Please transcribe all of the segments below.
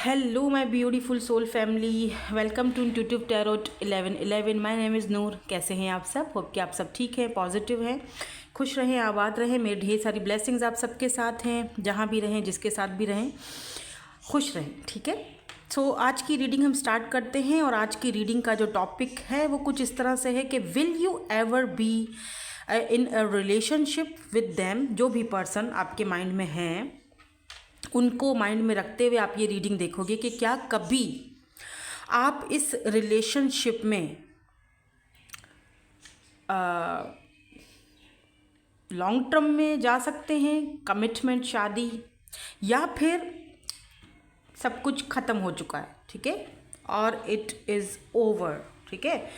Hello, my beautiful soul family. Welcome to Intuitive Tarot 1111. My name is नूर. कैसे हैं आप सब? होप कि आप सब ठीक हैं, पॉजिटिव हैं, खुश रहें, आबाद रहें. मेरे ढेर सारी ब्लेसिंग्स आप सबके साथ हैं, जहाँ भी रहें, जिसके साथ भी रहें, खुश रहें. ठीक है. सो आज की रीडिंग हम स्टार्ट करते हैं. और आज की रीडिंग का जो टॉपिक है वो कुछ इस तरह से है कि will you ever be in a relationship with them. जो भी पर्सन आपके माइंड में हैं, उनको माइंड में रखते हुए आप ये रीडिंग देखोगे कि क्या कभी आप इस रिलेशनशिप में लॉन्ग टर्म में जा सकते हैं, कमिटमेंट, शादी, या फिर सब कुछ ख़त्म हो चुका है. ठीक है, और इट इज़ ओवर. ठीक है.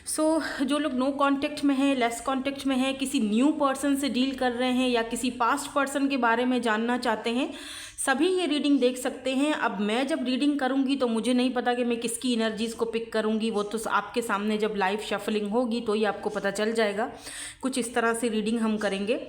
सो जो लोग नो कांटेक्ट में हैं, लेस कांटेक्ट में हैं, किसी न्यू पर्सन से डील कर रहे हैं या किसी पास्ट पर्सन के बारे में जानना चाहते हैं, सभी ये रीडिंग देख सकते हैं. अब मैं जब रीडिंग करूंगी तो मुझे नहीं पता कि मैं किसकी एनर्जीज़ को पिक करूंगी. वो तो आपके सामने जब लाइव शफलिंग होगी तो ही आपको पता चल जाएगा. कुछ इस तरह से रीडिंग हम करेंगे.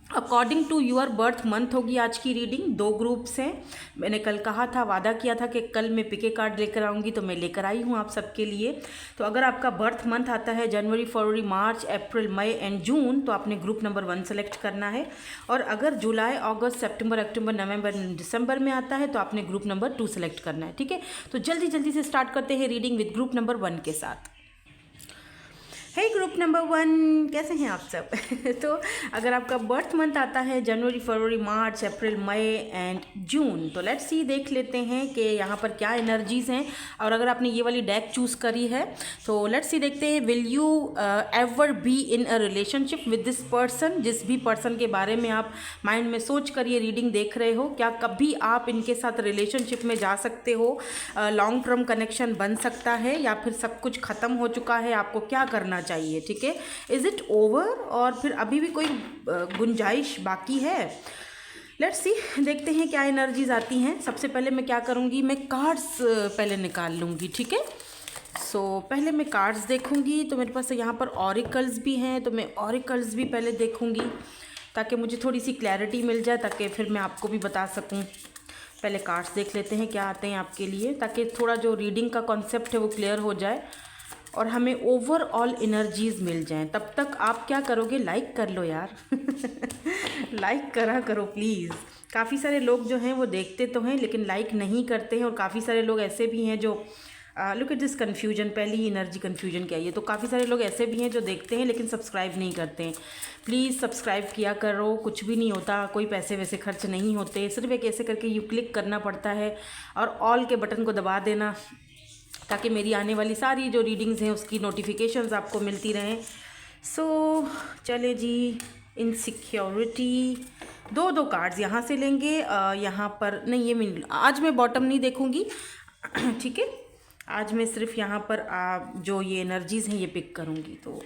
According to your birth month होगी आज की रीडिंग. 2 ग्रुप्स हैं. मैंने कल कहा था, वादा किया था कि कल मैं पिके कार्ड लेकर आऊँगी, तो मैं लेकर आई हूँ आप सबके लिए. तो अगर आपका बर्थ मंथ आता है जनवरी, फरवरी, मार्च, अप्रैल, मई एंड जून, तो आपने ग्रुप नंबर 1 सेलेक्ट करना है. और अगर जुलाई, अगस्त, सितंबर, अक्टूबर, नवंबर, दिसंबर में आता है तो आपने ग्रुप नंबर 2 सेलेक्ट करना है. ठीक है. तो जल्दी जल्दी से स्टार्ट करते हैं रीडिंग विद ग्रुप नंबर 1 के साथ. हे ग्रुप नंबर 1, कैसे हैं आप सब? तो अगर आपका बर्थ मंथ आता है जनवरी, फरवरी, मार्च, अप्रैल, मई एंड जून, तो लेट्स सी, देख लेते हैं कि यहाँ पर क्या एनर्जीज़ हैं. और अगर आपने ये वाली डेक चूज़ करी है तो लेट्स सी, देखते हैं. Will you ever be in a relationship with this person. जिस भी पर्सन के बारे में आप माइंड में सोच कर ये रीडिंग देख रहे हो, क्या कभी आप इनके साथ रिलेशनशिप में जा सकते हो? लॉन्ग टर्म कनेक्शन बन सकता है या फिर सब कुछ ख़त्म हो चुका है? आपको क्या करना चाहिए? ठीक है. इज इट ओवर और फिर अभी भी कोई गुंजाइश बाकी है? लेट्स सी, देखते हैं क्या एनर्जीज आती हैं. सबसे पहले मैं क्या करूँगी, मैं कार्ड्स पहले निकाल लूँगी. ठीक है. सो पहले मैं कार्ड्स देखूँगी. तो मेरे पास यहाँ पर ऑरिकल्स भी हैं, तो मैं ऑरिकल्स भी पहले देखूँगी ताकि मुझे थोड़ी सी क्लैरिटी मिल जाए, ताकि फिर मैं आपको भी बता सकूँ. पहले कार्ड्स देख लेते हैं क्या आते हैं आपके लिए, ताकि थोड़ा जो रीडिंग का कॉन्सेप्ट है वो क्लियर हो जाए और हमें ओवरऑल एनर्जीज़ मिल जाएं. तब तक आप क्या करोगे, लाइक कर लो यार. लाइक करा करो प्लीज़. काफ़ी सारे लोग जो हैं वो देखते तो हैं लेकिन लाइक नहीं करते हैं. और काफ़ी सारे लोग ऐसे भी हैं जो लुक एट दिस कन्फ्यूजन. पहली ही एनर्जी कन्फ्यूजन क्या है ये. तो काफ़ी सारे लोग ऐसे भी हैं जो देखते हैं लेकिन सब्सक्राइब नहीं करते हैं. प्लीज़ सब्सक्राइब किया करो. कुछ भी नहीं होता, कोई पैसे वैसे खर्च नहीं होते. सिर्फ एक ऐसे करके यू क्लिक करना पड़ता है और ऑल के बटन को दबा देना, ताकि मेरी आने वाली सारी जो रीडिंग्स हैं उसकी नोटिफिकेशंस आपको मिलती रहें. सो चले जी. इनसिक्योरिटी, 2 कार्ड्स यहाँ से लेंगे. यहाँ पर नहीं, ये मैं आज मैं बॉटम नहीं देखूँगी. ठीक है. आज मैं सिर्फ यहाँ पर जो ये एनर्जीज़ हैं ये पिक करूँगी. तो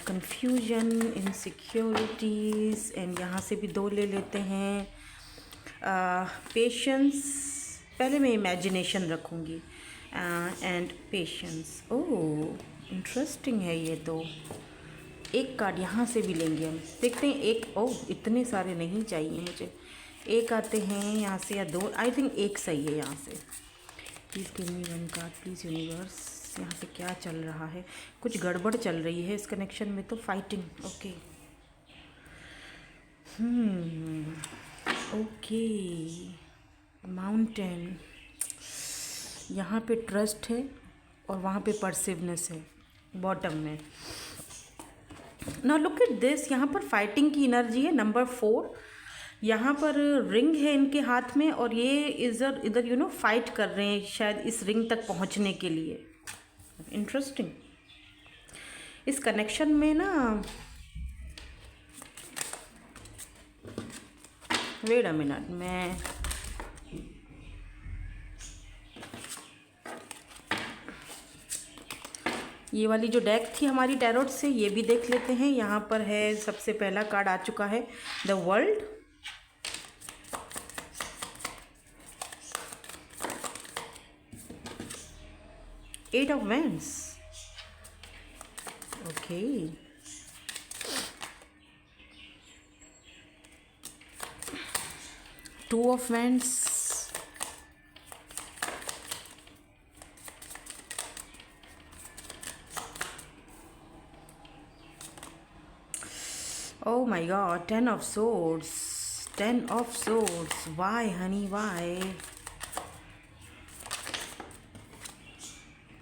कन्फ्यूजन, इनसिक्योरिटीज़, एंड यहाँ से भी 2 ले लेते हैं. पेशेंस, पहले मैं इमेजिनेशन रखूँगी. And patience. ओह इंटरेस्टिंग है ये. तो एक कार्ड यहाँ से भी लेंगे हम. देखते हैं एक. ओह इतने सारे नहीं चाहिए मुझे. एक आते हैं यहाँ से या 2. आई थिंक एक सही है यहाँ से. Please give me 1 card please universe. यहाँ पे क्या चल रहा है? कुछ गड़बड़ चल रही है इस कनेक्शन में. तो फाइटिंग. ओके. ओके. माउंटेन. यहाँ पे ट्रस्ट है और वहाँ पे परसिवनेस है बॉटम में. Now look at this. यहाँ पर फाइटिंग की एनर्जी है. नंबर 4. यहाँ पर रिंग है इनके हाथ में और ये इधर यू नो फाइट कर रहे हैं शायद इस रिंग तक पहुँचने के लिए. इंटरेस्टिंग. इस कनेक्शन में ना, वेट अ मिनट, मैं ये वाली जो डेक थी हमारी टैरोट से, ये भी देख लेते हैं. यहाँ पर है सबसे पहला कार्ड आ चुका है, the world. Eight of wands. Okay. 2 of wands. my God, 10 of swords. 10 of swords. Why, honey? Why?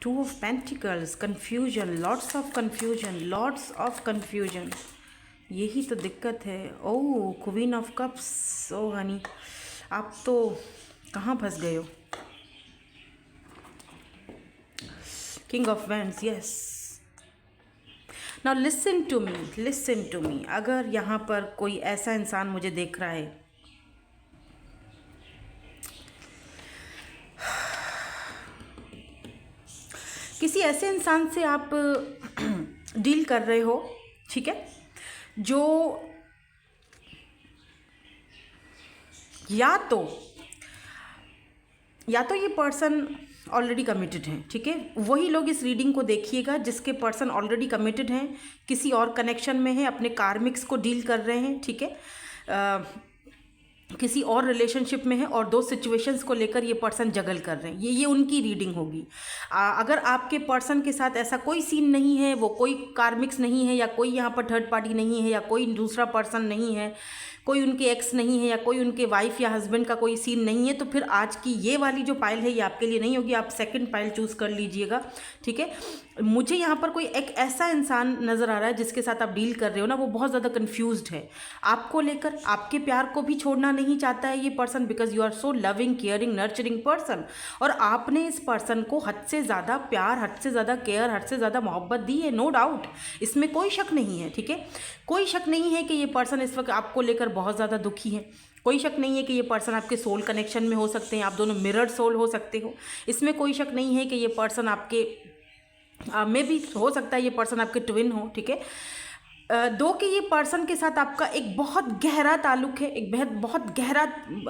2 of pentacles. Confusion. Lots of confusion. Lots of confusion. यही तो दिक्कत है. Oh, queen of cups. Oh honey, आप तो कहाँ फंस गए हो. King of wands. Yes. Now listen to me. Listen to me. अगर यहाँ पर कोई ऐसा इंसान मुझे देख रहा है, किसी ऐसे इंसान से आप डील कर रहे हो, ठीक है, जो या तो ये पर्सन ऑलरेडी कमिटेड हैं, ठीक है. वही लोग इस रीडिंग को देखिएगा जिसके पर्सन ऑलरेडी कमिटेड हैं, किसी और कनेक्शन में है, अपने कार्मिक्स को डील कर रहे हैं, ठीक है, किसी और रिलेशनशिप में है और दो सिचुएशंस को लेकर ये पर्सन जगल कर रहे हैं. ये उनकी रीडिंग होगी. अगर आपके पर्सन के साथ ऐसा कोई सीन नहीं है, वो कोई कार्मिक्स नहीं है, या कोई यहाँ पर थर्ड पार्टी नहीं है, या कोई दूसरा पर्सन नहीं है, कोई उनके एक्स नहीं है, या कोई उनके वाइफ या हस्बैंड का कोई सीन नहीं है, तो फिर आज की ये वाली जो पाइल है ये आपके लिए नहीं होगी. आप सेकंड पाइल चूज़ कर लीजिएगा, ठीक है. मुझे यहाँ पर कोई एक ऐसा इंसान नज़र आ रहा है जिसके साथ आप डील कर रहे हो ना, वो बहुत ज़्यादा कन्फ्यूज्ड है आपको लेकर. आपके प्यार को भी छोड़ना नहीं चाहता है ये person, because you are so loving, caring, nurturing person. और आपने इस पर्सन को हद से ज़्यादा प्यार, हद से ज़्यादा केयर, हद से ज़्यादा मोहब्बत दी है. नो डाउट, इसमें कोई शक नहीं है, ठीक है. कोई शक नहीं है कि ये पर्सन इस वक्त आपको लेकर बहुत ज़्यादा दुखी है. कोई शक नहीं है कि ये पर्सन आपके सोल कनेक्शन में हो सकते हैं. आप दोनों मिरर्ड सोल हो सकते हो. इसमें कोई शक नहीं है कि ये पर्सन आपके में भी हो सकता है ये पर्सन आपके ट्विन हो, ठीक है. दो कि ये पर्सन के साथ आपका एक बहुत गहरा ताल्लुक है, एक बहुत गहरा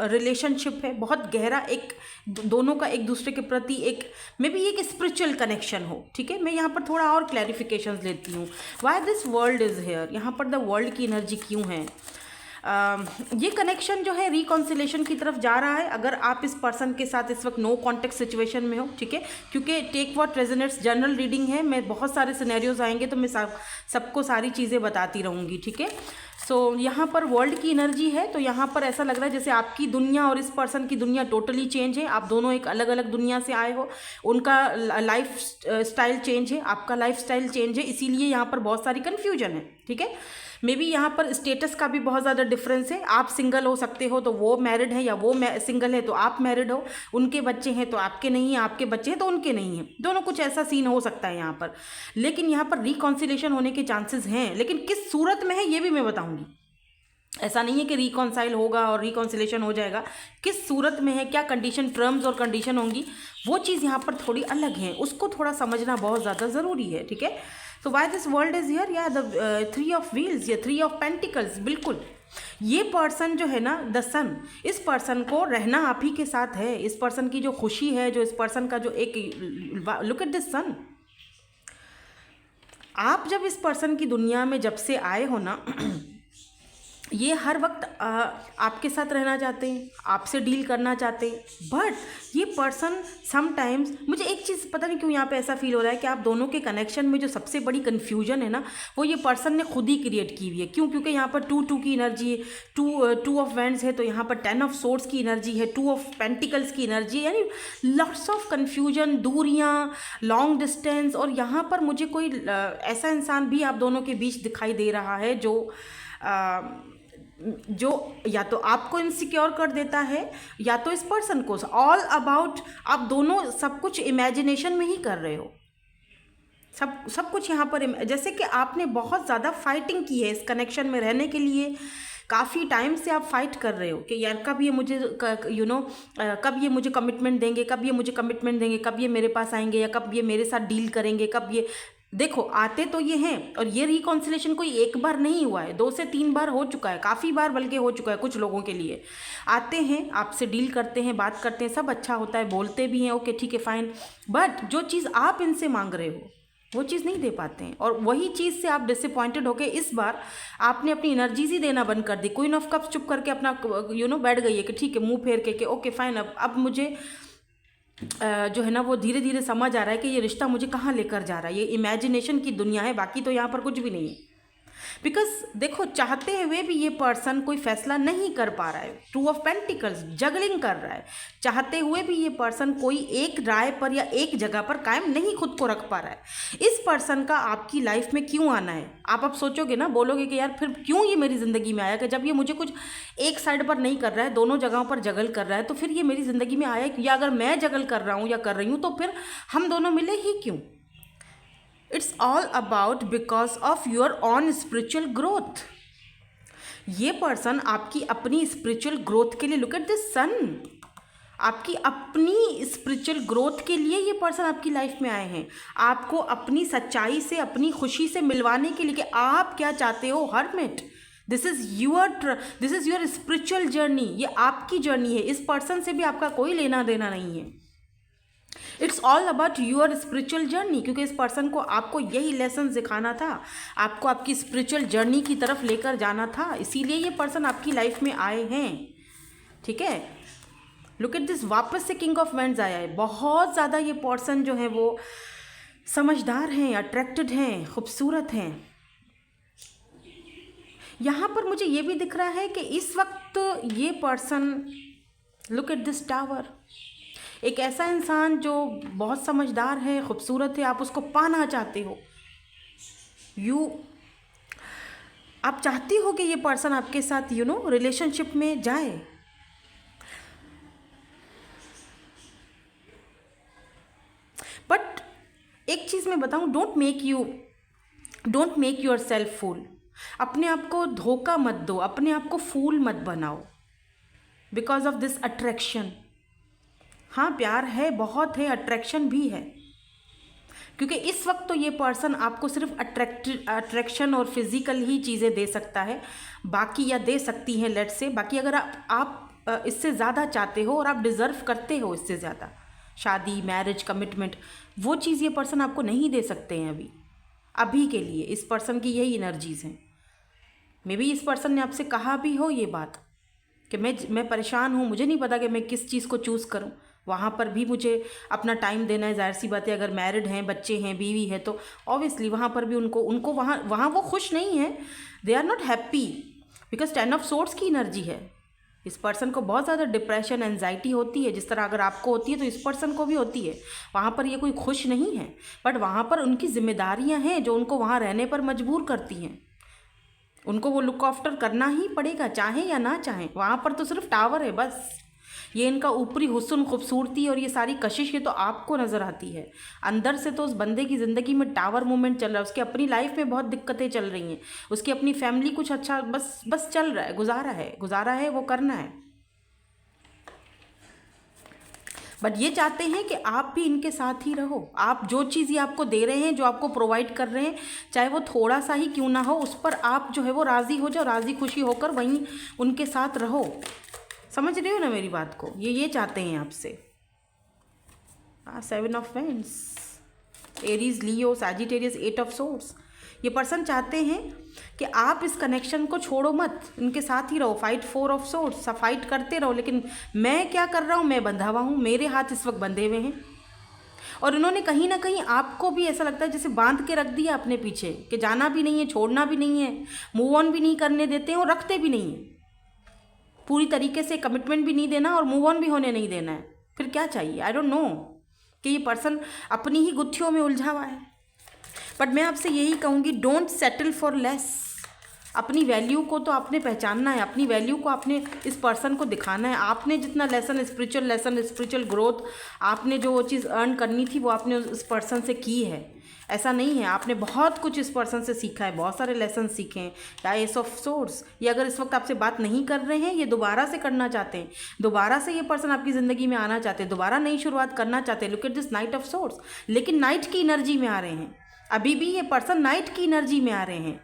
रिलेशनशिप है, बहुत गहरा एक दोनों का एक दूसरे के प्रति एक मे बी एक स्पिरिचुअल कनेक्शन हो, ठीक है. मैं यहाँ पर थोड़ा और क्लैरिफिकेशंस लेती हूँ. Why this world is here. यहाँ पर द वर्ल्ड की एनर्जी क्यों है. ये कनेक्शन जो है रिकॉन्सिलेशन की तरफ जा रहा है अगर आप इस पर्सन के साथ इस वक्त नो कॉन्टेक्ट सिचुएशन में हो, ठीक है. क्योंकि take what resonates general reading है. मैं बहुत सारे सिनेरियोज आएंगे तो मैं सबको सारी चीज़ें बताती रहूँगी, ठीक है. सो यहाँ पर वर्ल्ड की एनर्जी है, तो यहाँ पर ऐसा लग रहा है जैसे आपकी दुनिया और इस पर्सन की दुनिया टोटली चेंज है. आप दोनों एक अलग अलग दुनिया से आए हो. उनका लाइफ स्टाइल चेंज है, आपका लाइफ स्टाइल चेंज है, इसीलिए यहाँ पर बहुत सारी कन्फ्यूजन है, ठीक है. मे बी यहाँ पर स्टेटस का भी बहुत ज़्यादा डिफरेंस है. आप सिंगल हो सकते हो तो वो मैरिड है, या वो सिंगल है तो आप मैरिड हो. उनके बच्चे हैं तो आपके नहीं हैं, आपके बच्चे हैं तो उनके नहीं हैं. दोनों कुछ ऐसा सीन हो सकता है यहाँ पर. लेकिन यहाँ पर रिकॉन्सिलेशन होने के चांसेस हैं, लेकिन किस सूरत में है ये भी मैं बताऊँगी. ऐसा नहीं है कि रिकॉन्साइल होगा और रिकॉन्सिलेशन हो जाएगा. किस सूरत में है, क्या कंडीशन, टर्म्स और कंडीशन होंगी, वो चीज़ यहाँ पर थोड़ी अलग है. उसको थोड़ा समझना बहुत ज़्यादा ज़रूरी है, ठीक है. So why this world is here. या द 3 ऑफ व्हील्स या 3 ऑफ पेंटिकल्स. बिल्कुल ये पर्सन जो है ना, द सन, इस पर्सन को रहना आप ही के साथ है. इस पर्सन की जो खुशी है, जो इस पर्सन का जो एक, लुक एट दिस सन. आप जब इस पर्सन की दुनिया में जब से आए हो ना, ये हर वक्त आपके साथ रहना चाहते हैं, आपसे डील करना चाहते हैं. बट ये पर्सन समटाइम्स, मुझे एक चीज़ पता नहीं क्यों यहाँ पे ऐसा फील हो रहा है कि आप दोनों के कनेक्शन में जो सबसे बड़ी कन्फ्यूजन है ना, वो ये पर्सन ने खुद ही क्रिएट की हुई है. क्यों? क्योंकि यहाँ पर 2 की एनर्जी है, 2 ऑफ वैंड्स है, तो यहाँ पर 10 ऑफ सोर्ड्स की एनर्जी है, 2 ऑफ पेंटिकल्स की एनर्जी है. यानी लॉट्स ऑफ कन्फ्यूजन, दूरियाँ, लॉन्ग डिस्टेंस. और यहाँ पर मुझे कोई ऐसा इंसान भी आप दोनों के बीच दिखाई दे रहा है जो या तो आपको इनसिक्योर कर देता है, या तो इस पर्सन को. ऑल अबाउट आप दोनों सब कुछ इमेजिनेशन में ही कर रहे हो. सब कुछ यहाँ पर जैसे कि आपने बहुत ज़्यादा फाइटिंग की है इस कनेक्शन में रहने के लिए. काफ़ी टाइम से आप फाइट कर रहे हो कि यार कब ये मुझे कब ये मुझे कमिटमेंट देंगे, कब ये मुझे कमिटमेंट देंगे, कब ये मेरे पास आएंगे, या कब ये मेरे साथ डील करेंगे, कब ये. देखो आते तो ये हैं, और ये रिकॉन्सिलेशन कोई एक बार नहीं हुआ है, 2 से 3 बार हो चुका है, काफ़ी बार बल्कि हो चुका है. कुछ लोगों के लिए आते हैं, आपसे डील करते हैं, बात करते हैं, सब अच्छा होता है, बोलते भी हैं, ओके ठीक है फाइन. बट जो चीज़ आप इनसे मांग रहे हो वो चीज़ नहीं दे पाते हैं, और वही चीज़ से आप डिसअपॉइंटेड होकर इस बार आपने अपनी एनर्जीज ही देना बंद कर दी. क्वीन ऑफ कप्स चुप करके अपना बैठ गई है कि ठीक है, मुंह फेर के ओके फाइन. अब मुझे जो है ना वो धीरे धीरे समझ आ रहा है कि ये रिश्ता मुझे कहाँ लेकर जा रहा है. ये इमेजिनेशन की दुनिया है, बाकी तो यहाँ पर कुछ भी नहीं है. बिकॉज देखो, चाहते हुए भी ये पर्सन कोई फैसला नहीं कर पा रहा है। टू ऑफ पेंटिकल्स, जगलिंग कर रहा है। चाहते हुए भी ये पर्सन कोई एक राय पर या एक जगह पर कायम नहीं खुद को रख पा रहा है। इस पर्सन का आपकी लाइफ में क्यों आना है? आप सोचोगे ना, बोलोगे कि यार फिर क्यों ये मेरी ज़िंदगी में आया, कि जब ये मुझे कुछ एक साइड पर नहीं कर रहा है, दोनों जगहों पर जगल कर रहा है, तो फिर ये मेरी ज़िंदगी में आया, या अगर मैं जगल कर रहा हूँ या कर रही हूँ तो फिर हम दोनों मिले ही क्यों? It's all about because of your on spiritual growth. ये पर्सन आपकी अपनी स्पिरिचुअल ग्रोथ के लिए, लुक एट दिस सन, आपकी अपनी स्पिरिचुअल ग्रोथ के लिए ये पर्सन आपकी लाइफ में आए हैं। आपको अपनी सच्चाई से, अपनी खुशी से मिलवाने के लिए कि आप क्या चाहते हो। Hermit, this is your spiritual journey. ये आपकी जर्नी है। इस पर्सन से भी आपका कोई लेना देना नहीं है। It's all about your spiritual journey, क्योंकि इस पर्सन को आपको यही लेसन सिखाना था, आपको आपकी स्पिरिचुअल जर्नी की तरफ लेकर जाना था, इसीलिए ये पर्सन आपकी लाइफ में आए हैं। ठीक है, लुक एट दिस, वापस से किंग ऑफ वैंड्स आया है। बहुत ज़्यादा ये पर्सन जो है वो समझदार हैं, अट्रैक्टेड हैं, खूबसूरत हैं। यहाँ पर मुझे ये भी दिख रहा है कि इस वक्त ये person, look at this tower, एक ऐसा इंसान जो बहुत समझदार है, खूबसूरत है, आप उसको पाना चाहते हो। आप चाहती हो कि ये पर्सन आपके साथ रिलेशनशिप में जाए। बट एक चीज़ मैं बताऊं, डोंट मेक योर सेल्फ फूल। अपने आप को धोखा मत दो, अपने आप को फूल मत बनाओ बिकॉज ऑफ दिस अट्रैक्शन। हाँ, प्यार है, बहुत है, अट्रैक्शन भी है, क्योंकि इस वक्त तो ये पर्सन आपको सिर्फ अट्रैक्शन और फिजिकल ही चीज़ें दे सकता है, बाकी या दे सकती हैं लेट्स से। बाकी अगर आप इससे ज़्यादा चाहते हो और आप डिज़र्व करते हो इससे ज़्यादा, शादी, मैरिज, कमिटमेंट, वो चीज़ ये पर्सन आपको नहीं दे सकते हैं अभी के लिए। इस पर्सन की यही एनर्जीज़ हैं। मे बी इस पर्सन ने आपसे कहा भी हो ये बात कि मैं परेशान हूँ, मुझे नहीं पता कि मैं किस चीज़ को चूज़ करूँ। वहाँ पर भी मुझे अपना टाइम देना है। ज़ाहिर सी बात है, अगर मैरिड हैं, बच्चे हैं, बीवी है, तो ऑब्वियसली वहाँ पर भी उनको वहाँ वो खुश नहीं है। They are not happy because 10 of swords की एनर्जी है। इस पर्सन को बहुत ज़्यादा डिप्रेशन, एंजाइटी होती है। जिस तरह अगर आपको होती है तो इस पर्सन को भी होती है। वहाँ पर ये कोई खुश नहीं है, बट वहाँ पर उनकी जिम्मेदारियाँ हैं जो उनको वहाँ रहने पर मजबूर करती हैं। उनको वो लुक आफ्टर करना ही पड़ेगा, चाहें या ना चाहें। वहाँ पर तो सिर्फ टावर है बस। ये इनका ऊपरी हुस्न, खूबसूरती और ये सारी कशिश, ये तो आपको नज़र आती है। अंदर से तो उस बंदे की ज़िंदगी में टावर मूवमेंट चल रहा है। उसकी अपनी लाइफ में बहुत दिक्कतें चल रही हैं, उसकी अपनी फैमिली कुछ अच्छा बस चल रहा है, गुजारा है, वो करना है। बट ये चाहते हैं कि आप भी इनके साथ ही रहो। आप जो चीज़ ये आपको दे रहे हैं, जो आपको प्रोवाइड कर रहे हैं, चाहे वो थोड़ा सा ही क्यों ना हो, उस पर आप जो है वो राज़ी हो जाओ, राज़ी खुशी होकर वहीं उनके साथ रहो। समझ रहे हो ना मेरी बात को? ये चाहते हैं आपसे। 7 of wands, Aries, Leo, Sagittarius, 8 of swords. ये पर्सन चाहते हैं कि आप इस कनेक्शन को छोड़ो मत, इनके साथ ही रहो। फाइट, 4 ऑफ सोर्ड्स, फाइट करते रहो। लेकिन मैं क्या कर रहा हूँ? मैं बंधा हुआ हूँ, मेरे हाथ इस वक्त बंधे हुए हैं। और इन्होंने कहीं ना कहीं आपको भी ऐसा लगता है जैसे बांध के रख दिया अपने पीछे, कि जाना भी नहीं है, छोड़ना भी नहीं है, मूव ऑन भी नहीं करने देते हैं और रखते भी नहीं है। पूरी तरीके से कमिटमेंट भी नहीं देना और मूव ऑन भी होने नहीं देना है। फिर क्या चाहिए? आई डोंट नो, कि ये पर्सन अपनी ही गुत्थियों में उलझा हुआ है। बट मैं आपसे यही कहूँगी, डोंट सेटल फॉर लेस। अपनी वैल्यू को तो आपने पहचानना है, अपनी वैल्यू को आपने इस पर्सन को दिखाना है। आपने जितना लेसन, स्पिरिचुअल ग्रोथ, आपने जो वो चीज़ अर्न करनी थी वो आपने उस पर्सन से की है। ऐसा नहीं है, आपने बहुत कुछ इस पर्सन से सीखा है, बहुत सारे लेसन सीखे हैं। या एस ऑफ सोर्ड्स, ये अगर इस वक्त आपसे बात नहीं कर रहे हैं, ये दोबारा से करना चाहते हैं, दोबारा से ये पर्सन आपकी ज़िंदगी में आना चाहते हैं, दोबारा नई शुरुआत करना चाहते हैं। Look at this, night of swords. लेकिन नाइट की एनर्जी में आ रहे हैं, अभी भी ये पर्सन नाइट की एनर्जी में आ रहे हैं।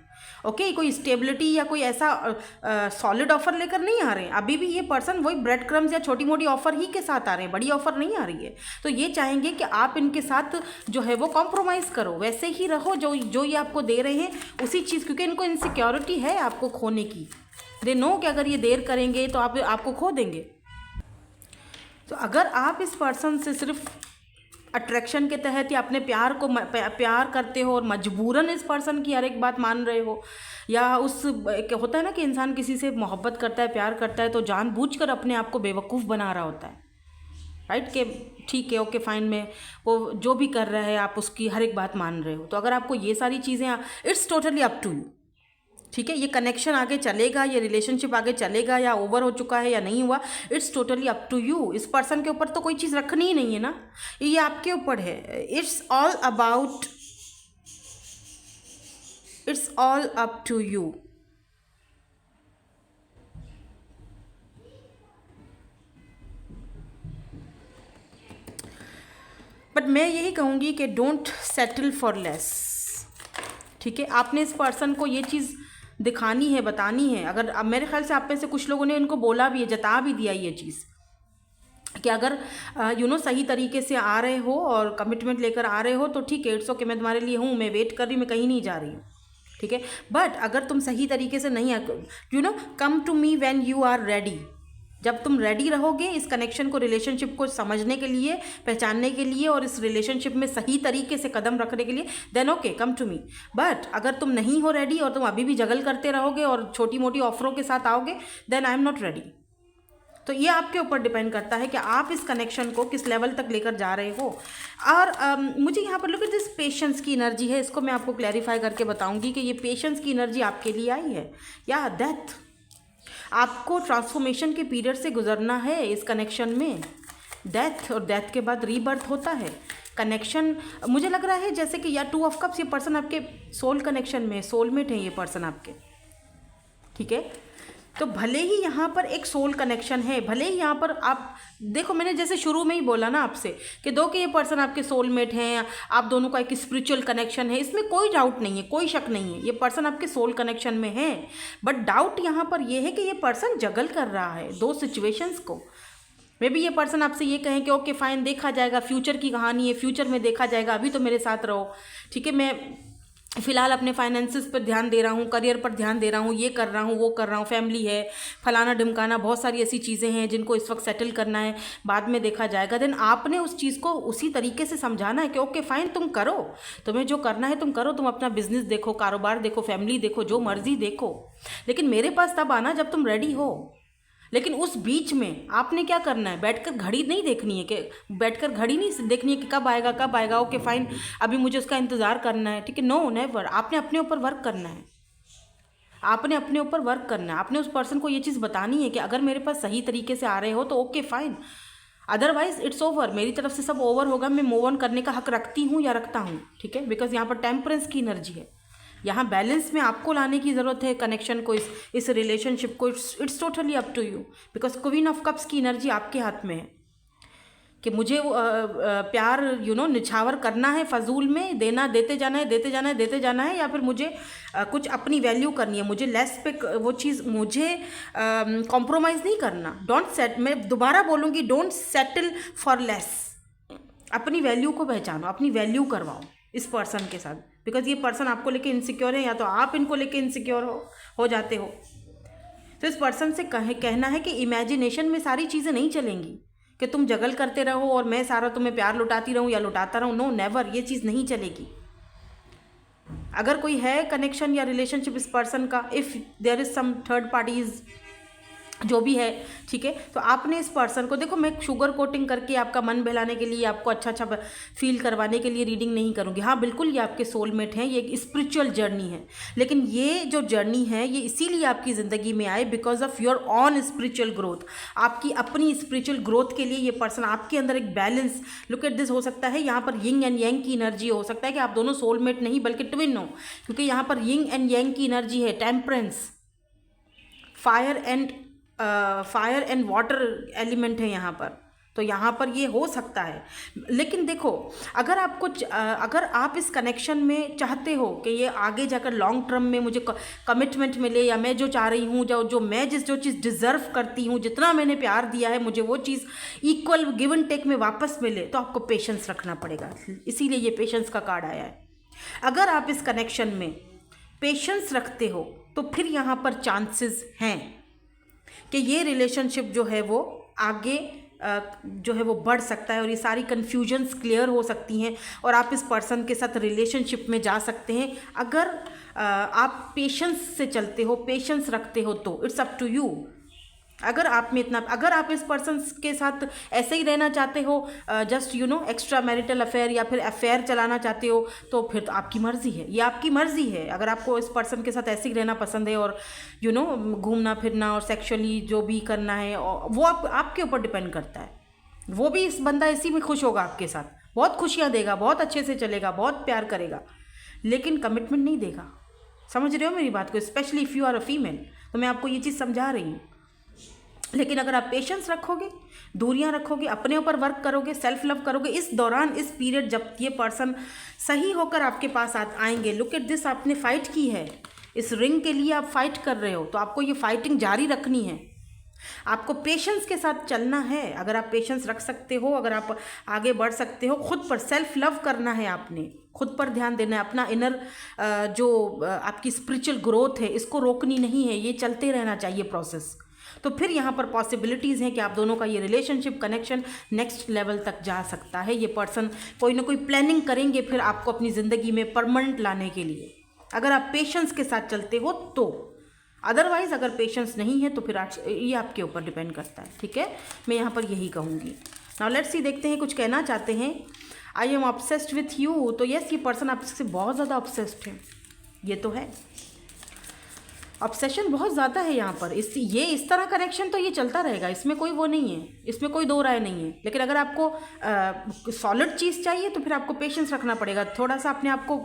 ओके, कोई स्टेबिलिटी या कोई ऐसा सॉलिड ऑफर लेकर नहीं आ रहे हैं। अभी भी ये पर्सन वही ब्रेड क्रम्स या छोटी मोटी ऑफर ही के साथ आ रहे हैं, बड़ी ऑफर नहीं आ रही है। तो ये चाहेंगे कि आप इनके साथ जो है वो कॉम्प्रोमाइज़ करो, वैसे ही रहो जो ये आपको दे रहे हैं उसी चीज़, क्योंकि इनको इनसिक्योरिटी है आपको खोने की। दे नो कि अगर ये देर करेंगे तो आपको खो देंगे। तो अगर आप इस पर्सन से सिर्फ अट्रैक्शन के तहत या अपने प्यार को प्यार करते हो और मजबूरन इस पर्सन की हर एक बात मान रहे हो, या उस होता है ना कि इंसान किसी से मोहब्बत करता है, प्यार करता है तो जानबूझकर अपने आप को बेवकूफ़ बना रहा होता है, राइट, कि ठीक है ओके फाइन, में वो जो भी कर रहा है आप उसकी हर एक बात मान रहे हो। तो अगर आपको ये सारी चीज़ें, it's totally up to you, ठीक है। ये कनेक्शन आगे चलेगा, ये रिलेशनशिप आगे चलेगा या ओवर हो चुका है या नहीं हुआ, it's totally up to you. इस पर्सन के ऊपर तो कोई चीज़ रखनी ही नहीं है ना, ये आपके ऊपर है। It's all up to you. But मैं यही कहूँगी कि डोंट सेटल फॉर लेस, ठीक है। आपने इस पर्सन को ये चीज़ दिखानी है, बतानी है। अगर अब मेरे ख्याल से आप में से कुछ लोगों ने इनको बोला भी है, जता भी दिया ये चीज़ कि अगर सही तरीके से आ रहे हो और कमिटमेंट लेकर आ रहे हो तो ठीक है, इट्स ओके, मैं तुम्हारे लिए हूँ, मैं वेट कर रही हूँ, मैं कहीं नहीं जा रही हूँ, ठीक है। बट अगर तुम सही तरीके से नहीं, come to me when you are ready. जब तुम रेडी रहोगे इस कनेक्शन को, रिलेशनशिप को समझने के लिए, पहचानने के लिए और इस रिलेशनशिप में सही तरीके से कदम रखने के लिए, then okay come to me. But अगर तुम नहीं हो रेडी और तुम अभी भी जगल करते रहोगे और छोटी मोटी ऑफरों के साथ आओगे, then I am not ready. तो ये आपके ऊपर डिपेंड करता है कि आप इस कनेक्शन को किस लेवल तक लेकर जा रहे हो। और मुझे यहाँ पर लुक एट दिस पेशेंस की एनर्जी है, इसको मैं आपको क्लैरिफाई करके बताऊँगी कि ये पेशेंस की एनर्जी आपके लिए आई है या डेथ। आपको ट्रांसफॉर्मेशन के पीरियड से गुजरना है इस कनेक्शन में, डेथ, और डेथ के बाद रीबर्थ होता है। कनेक्शन मुझे लग रहा है जैसे कि या 2 ऑफ कप्स, ये पर्सन आपके सोल कनेक्शन में, सोलमेट है ये पर्सन आपके, ठीक है। तो भले ही यहाँ पर एक सोल कनेक्शन है, भले ही यहाँ पर आप देखो, मैंने जैसे शुरू में ही बोला ना आपसे कि दो कि ये पर्सन आपके सोलमेट हैं, आप दोनों का एक स्पिरिचुअल कनेक्शन है, इसमें कोई डाउट नहीं है, कोई शक नहीं है, ये पर्सन आपके सोल कनेक्शन में है। बट डाउट यहाँ पर ये है कि ये पर्सन जगल कर रहा है 2 सिचुएशंस को। मे बी ये पर्सन आपसे ये कहें कि ओके फाइन, देखा जाएगा, फ्यूचर की कहानी है, फ्यूचर में देखा जाएगा, अभी तो मेरे साथ रहो, ठीक है, मैं फ़िलहाल अपने फाइनेंसिस पर ध्यान दे रहा हूँ, करियर पर ध्यान दे रहा हूँ, ये कर रहा हूँ, वो कर रहा हूँ, फैमिली है, फलाना ढिमकाना, बहुत सारी ऐसी चीज़ें हैं जिनको इस वक्त सेटल करना है, बाद में देखा जाएगा। देन आपने उस चीज़ को उसी तरीके से समझाना है कि ओके फाइन, तुम करो, तुम्हें जो करना है तुम करो, तुम अपना बिजनेस देखो, कारोबार देखो, फैमिली देखो, जो मर्जी देखो, लेकिन मेरे पास तब आना जब तुम रेडी हो। लेकिन उस बीच में आपने क्या करना है, बैठकर घड़ी नहीं देखनी है, कि बैठकर घड़ी नहीं देखनी है कि कब आएगा कब आएगा, ओके फाइन अभी मुझे उसका इंतज़ार करना है, ठीक है, नो नेवर। आपने अपने ऊपर वर्क करना है, आपने अपने ऊपर वर्क करना है। आपने उस पर्सन को ये चीज़ बतानी है कि अगर मेरे पास सही तरीके से आ रहे हो तो okay fine, otherwise it's over, मेरी तरफ से सब ओवर होगा, मैं मूव ऑन करने का हक रखती हूँ या रखता हूँ, ठीक है। बिकॉज यहाँ पर टेम्परेंस की एनर्जी है, यहाँ बैलेंस में आपको लाने की ज़रूरत है कनेक्शन को, इस रिलेशनशिप को। It's totally up to you, because queen of cups की एनर्जी आपके हाथ में है कि मुझे प्यार निछावर करना है, फजूल में देना, देते जाना है, देते जाना है, देते जाना है, या फिर मुझे कुछ अपनी वैल्यू करनी है, मुझे लेस पे वो चीज़, मुझे कॉम्प्रोमाइज़ नहीं करना। डोंट सेट, मैं दोबारा बोलूँगी, डोंट सेटल फॉर लेस। अपनी वैल्यू को पहचानो, अपनी वैल्यू करवाओ इस पर्सन के साथ, बिकॉज ये पर्सन आपको लेके इनसिक्योर है या तो आप इनको लेके इनसिक्योर हो जाते हो। तो इस पर्सन से कहना है कि इमेजिनेशन में सारी चीज़ें नहीं चलेंगी कि तुम जगल करते रहो और मैं सारा तुम्हें प्यार लुटाती रहूँ या लुटाता रहूँ, नो नेवर, ये चीज़ नहीं चलेगी। अगर कोई है कनेक्शन या रिलेशनशिप इस पर्सन का, if there is some third parties जो भी है, ठीक है, तो आपने इस पर्सन को, देखो मैं शुगर कोटिंग करके आपका मन बहलाने के लिए, आपको अच्छा फील करवाने के लिए रीडिंग नहीं करूँगी। हाँ बिल्कुल, ये आपके सोलमेट हैं, ये एक स्पिरिचुअल जर्नी है, लेकिन ये जो जर्नी है ये इसीलिए आपकी ज़िंदगी में आए because of your on spiritual growth. आपकी अपनी स्पिरिचुअल ग्रोथ के लिए ये पर्सन आपके अंदर एक बैलेंस, लुक एट दिस, हो सकता है यहाँ पर यिंग एंड यांग की एनर्जी हो सकता है कि आप दोनों सोलमेट नहीं बल्कि ट्विन हो, क्योंकि यहाँ पर यिंग एंड यांग की एनर्जी है, temperance, fire and water element है यहाँ पर, तो यहाँ पर ये हो सकता है। लेकिन देखो, अगर आप इस कनेक्शन में चाहते हो कि ये आगे जाकर लॉन्ग टर्म में मुझे कमिटमेंट मिले, या मैं जो चाह रही हूँ, जो चीज़ डिज़र्व करती हूँ, जितना मैंने प्यार दिया है मुझे वो चीज़ इक्वल गिव एंड टेक में वापस मिले, तो आपको पेशेंस रखना पड़ेगा। इसीलिए ये पेशेंस का कार्ड आया है। अगर आप इस कनेक्शन में पेशेंस रखते हो तो फिर यहाँ पर चांसेस हैं कि ये रिलेशनशिप जो है वो आगे जो है वो बढ़ सकता है और ये सारी कन्फ्यूजन्स क्लियर हो सकती हैं और आप इस पर्सन के साथ रिलेशनशिप में जा सकते हैं अगर आप पेशेंस से चलते हो, पेशेंस रखते हो तो इट्स अप टू यू। अगर आप में इतना, अगर आप इस पर्सन के साथ ऐसे ही रहना चाहते हो, जस्ट एक्स्ट्रा मैरिटल अफेयर या फिर अफेयर चलाना चाहते हो, तो फिर तो आपकी मर्ज़ी है, ये आपकी मर्ज़ी है। अगर आपको इस पर्सन के साथ ऐसे ही रहना पसंद है और घूमना फिरना और सेक्सुअली जो भी करना है, वो आपके ऊपर डिपेंड करता है। वो भी इस बंदा इसी में खुश होगा आपके साथ, बहुत खुशियाँ देगा, बहुत अच्छे से चलेगा, बहुत प्यार करेगा, लेकिन कमिटमेंट नहीं देगा। समझ रहे हो मेरी बात को? Specially if you are a female, तो मैं आपको ये चीज़ समझा रही हूँ। लेकिन अगर आप पेशेंस रखोगे, दूरियां रखोगे, अपने ऊपर वर्क करोगे, सेल्फ लव करोगे, इस दौरान, इस पीरियड जब ये पर्सन सही होकर आपके पास आएंगे, लुक एट दिस, आपने फाइट की है, इस रिंग के लिए आप फाइट कर रहे हो, तो आपको ये फाइटिंग जारी रखनी है, आपको पेशेंस के साथ चलना है। अगर आप पेशेंस रख सकते हो, अगर आप आगे बढ़ सकते हो, खुद पर सेल्फ लव करना है, आपने खुद पर ध्यान देना है, अपना इनर जो आपकी स्पिरिचुअल ग्रोथ है इसको रोकनी नहीं है, ये चलते रहना चाहिए प्रोसेस। तो फिर यहाँ पर पॉसिबिलिटीज़ हैं कि आप दोनों का ये रिलेशनशिप कनेक्शन नेक्स्ट लेवल तक जा सकता है। ये पर्सन कोई ना कोई प्लानिंग करेंगे फिर आपको अपनी ज़िंदगी में परमानेंट लाने के लिए, अगर आप पेशेंस के साथ चलते हो तो। अदरवाइज़ अगर पेशेंस नहीं है तो फिर ये आपके ऊपर डिपेंड करता है। ठीक है, मैं यहाँ पर यही कहूँगी। नाउ लेट्स सी, देखते हैं कुछ कहना चाहते हैं। I am obsessed with you, तो यस, ये पर्सन आपसे बहुत ज़्यादा ऑब्सेस्ड है, ये तो है, ऑब्सेशन बहुत ज़्यादा है यहाँ पर। इस तरह कनेक्शन तो ये चलता रहेगा, इसमें कोई वो नहीं है, इसमें कोई दो राय नहीं है। लेकिन अगर आपको सॉलिड चीज़ चाहिए तो फिर आपको पेशेंस रखना पड़ेगा, थोड़ा सा अपने आप को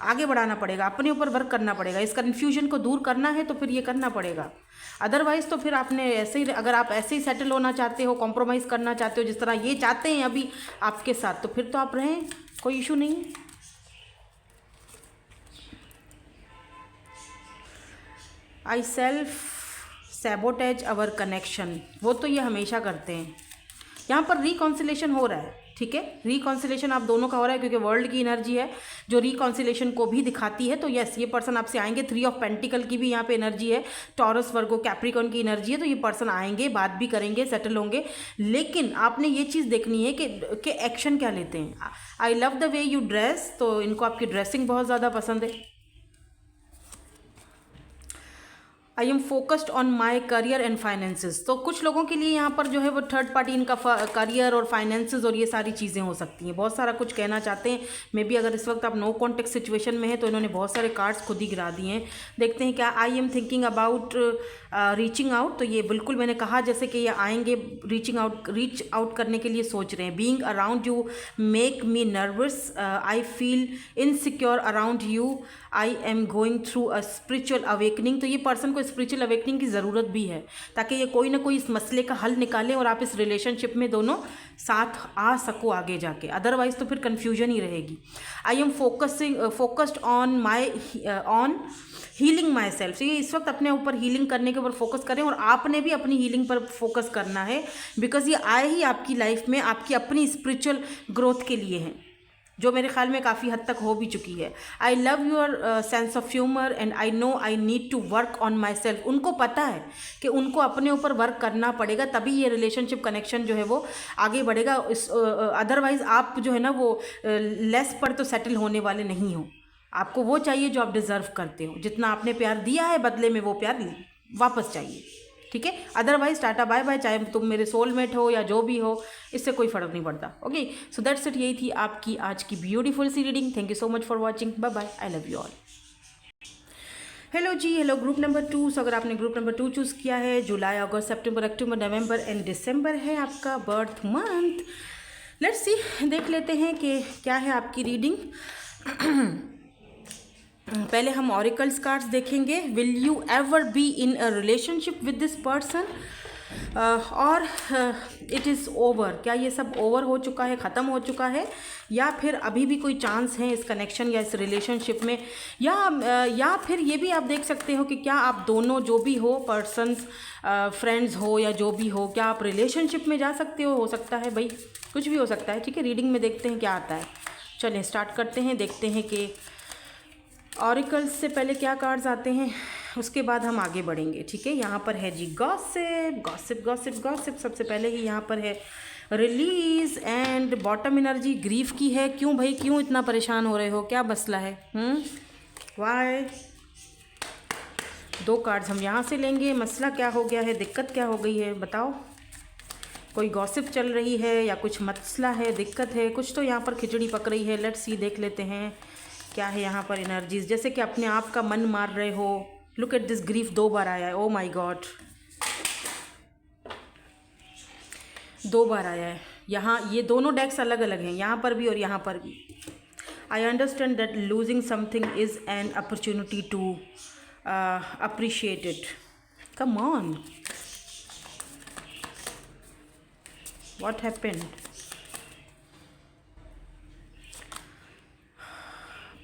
आगे बढ़ाना पड़ेगा, अपने ऊपर वर्क करना पड़ेगा, इस कन्फ्यूजन को दूर करना है तो फिर ये करना पड़ेगा। अदरवाइज़ तो फिर आपने ऐसे ही, अगर आप ऐसे ही सेटल होना चाहते हो, कॉम्प्रोमाइज़ करना चाहते हो जिस तरह ये चाहते हैं अभी आपके साथ, तो फिर तो आप रहें, कोई इशू नहीं है। I self sabotage our connection, वो तो ये हमेशा करते हैं। यहाँ पर रिकॉन्सिलेशन हो रहा है, ठीक है, रिकॉन्सिलेशन आप दोनों का हो रहा है क्योंकि वर्ल्ड की एनर्जी है जो रिकॉन्सिलेशन को भी दिखाती है। तो यस, ये पर्सन आपसे आएंगे। 3 ऑफ पेंटिकल की भी यहाँ पे एनर्जी है, टॉरस, वर्गो, कैप्रिकॉर्न की एनर्जी है। तो ये पर्सन आएंगे, बात भी करेंगे, सेटल होंगे, लेकिन आपने ये चीज़ देखनी है कि एक्शन क्या लेते हैं। I love the way you dress, तो इनको आपकी ड्रेसिंग बहुत ज़्यादा पसंद है। I am focused on my career and finances, तो कुछ लोगों के लिए यहाँ पर जो है वो थर्ड पार्टी इनका करियर और फाइनेंसेस और ये सारी चीज़ें हो सकती हैं। बहुत सारा कुछ कहना चाहते हैं, मे बी अगर इस वक्त आप नो कॉन्टेक्ट सिचुएशन में है तो इन्होंने बहुत सारे कार्ड्स खुद ही गिरा दिए हैं। देखते हैं क्या। I am thinking about reaching out, तो ये बिल्कुल मैंने कहा जैसे कि ये आएंगे, रीच आउट करने के लिए सोच रहे हैं। Being around you make me nervous, I feel insecure around you, I am going through a spiritual awakening, तो ये पर्सन को स्पिरिचुअल अवेकनिंग की ज़रूरत भी है ताकि ये कोई ना कोई इस मसले का हल निकाले और आप इस रिलेशनशिप में दोनों साथ आ सको आगे जाके, अदरवाइज़ तो फिर कन्फ्यूजन ही रहेगी। I am focused on healing my self, ये इस वक्त अपने ऊपर हीलिंग करने के ऊपर फोकस करें और आपने भी अपनी हीलिंग पर फोकस करना है, बिकॉज ये आए ही आपकी लाइफ में आपकी अपनी स्पिरिचुअल ग्रोथ के लिए हैं, जो मेरे ख्याल में काफ़ी हद तक हो भी चुकी है। I love your sense of humour and I know I need to work on myself, उनको पता है कि उनको अपने ऊपर वर्क करना पड़ेगा तभी ये रिलेशनशिप कनेक्शन जो है वो आगे बढ़ेगा। अदरवाइज़ आप जो है ना वो लेस पर तो सेटल होने वाले नहीं हो। आपको वो चाहिए जो आप डिज़र्व करते हो, जितना आपने प्यार दिया है बदले में वो प्यार वापस चाहिए, ठीक है। अदरवाइज टाटा बाय बाय, चाहे तुम मेरे सोलमेट हो या जो भी हो, इससे कोई फ़र्क नहीं पड़ता। ओके, सो दैट्स इट, यही थी आपकी आज की ब्यूटीफुल सी reading. Thank you so much for watching, bye bye, I love you all. Hello जी, हेलो ग्रुप नंबर 2। सो अगर आपने ग्रुप नंबर 2 चूज़ किया है, जुलाई, अगस्त, सितंबर, अक्टूबर, नवंबर एंड दिसंबर है आपका बर्थ मंथ। लेट्स सी, देख लेते हैं कि क्या है आपकी रीडिंग। पहले हम ऑरिकल्स कार्ड्स देखेंगे। Will you ever be in a relationship with this person, और इट इज़ ओवर, क्या ये सब ओवर हो चुका है, ख़त्म हो चुका है, या फिर अभी भी कोई चांस है इस कनेक्शन या इस रिलेशनशिप में, या फिर ये भी आप देख सकते हो कि क्या आप दोनों जो भी हो पर्सन्स, फ्रेंड्स हो या जो भी हो, क्या आप रिलेशनशिप में जा सकते हो सकता है भाई, कुछ भी हो सकता है, ठीक है। रीडिंग में देखते हैं क्या आता है। चलिए स्टार्ट करते हैं, देखते हैं कि ऑरिकल्स से पहले क्या कार्ड्स आते हैं। उसके बाद हम आगे बढ़ेंगे, ठीक है। यहाँ पर है जी गॉसिप गॉसिप गॉसिप गॉसिप। सबसे पहले ही यहाँ पर है release and bottom energy grief की है। क्यों भाई, क्यों इतना परेशान हो रहे हो, क्या मसला है? वाई? 2 कार्ड्स हम यहाँ से लेंगे। मसला क्या हो गया है, दिक्कत क्या हो गई है, बताओ। कोई गॉसिप चल रही है या कुछ मसला है, दिक्कत है, कुछ तो यहाँ पर खिचड़ी पक रही है। लेट्स सी, देख लेते हैं क्या है यहाँ पर एनर्जीज। जैसे कि अपने आप का मन मार रहे हो। लुक एट दिस ग्रीफ, 2 बार आया है। ओ माय गॉड, 2 बार आया है। यहाँ ये दोनों डेक्स अलग अलग हैं, यहाँ पर भी और यहाँ पर भी। I understand that losing something is an opportunity to appreciate it. Come on, what happened?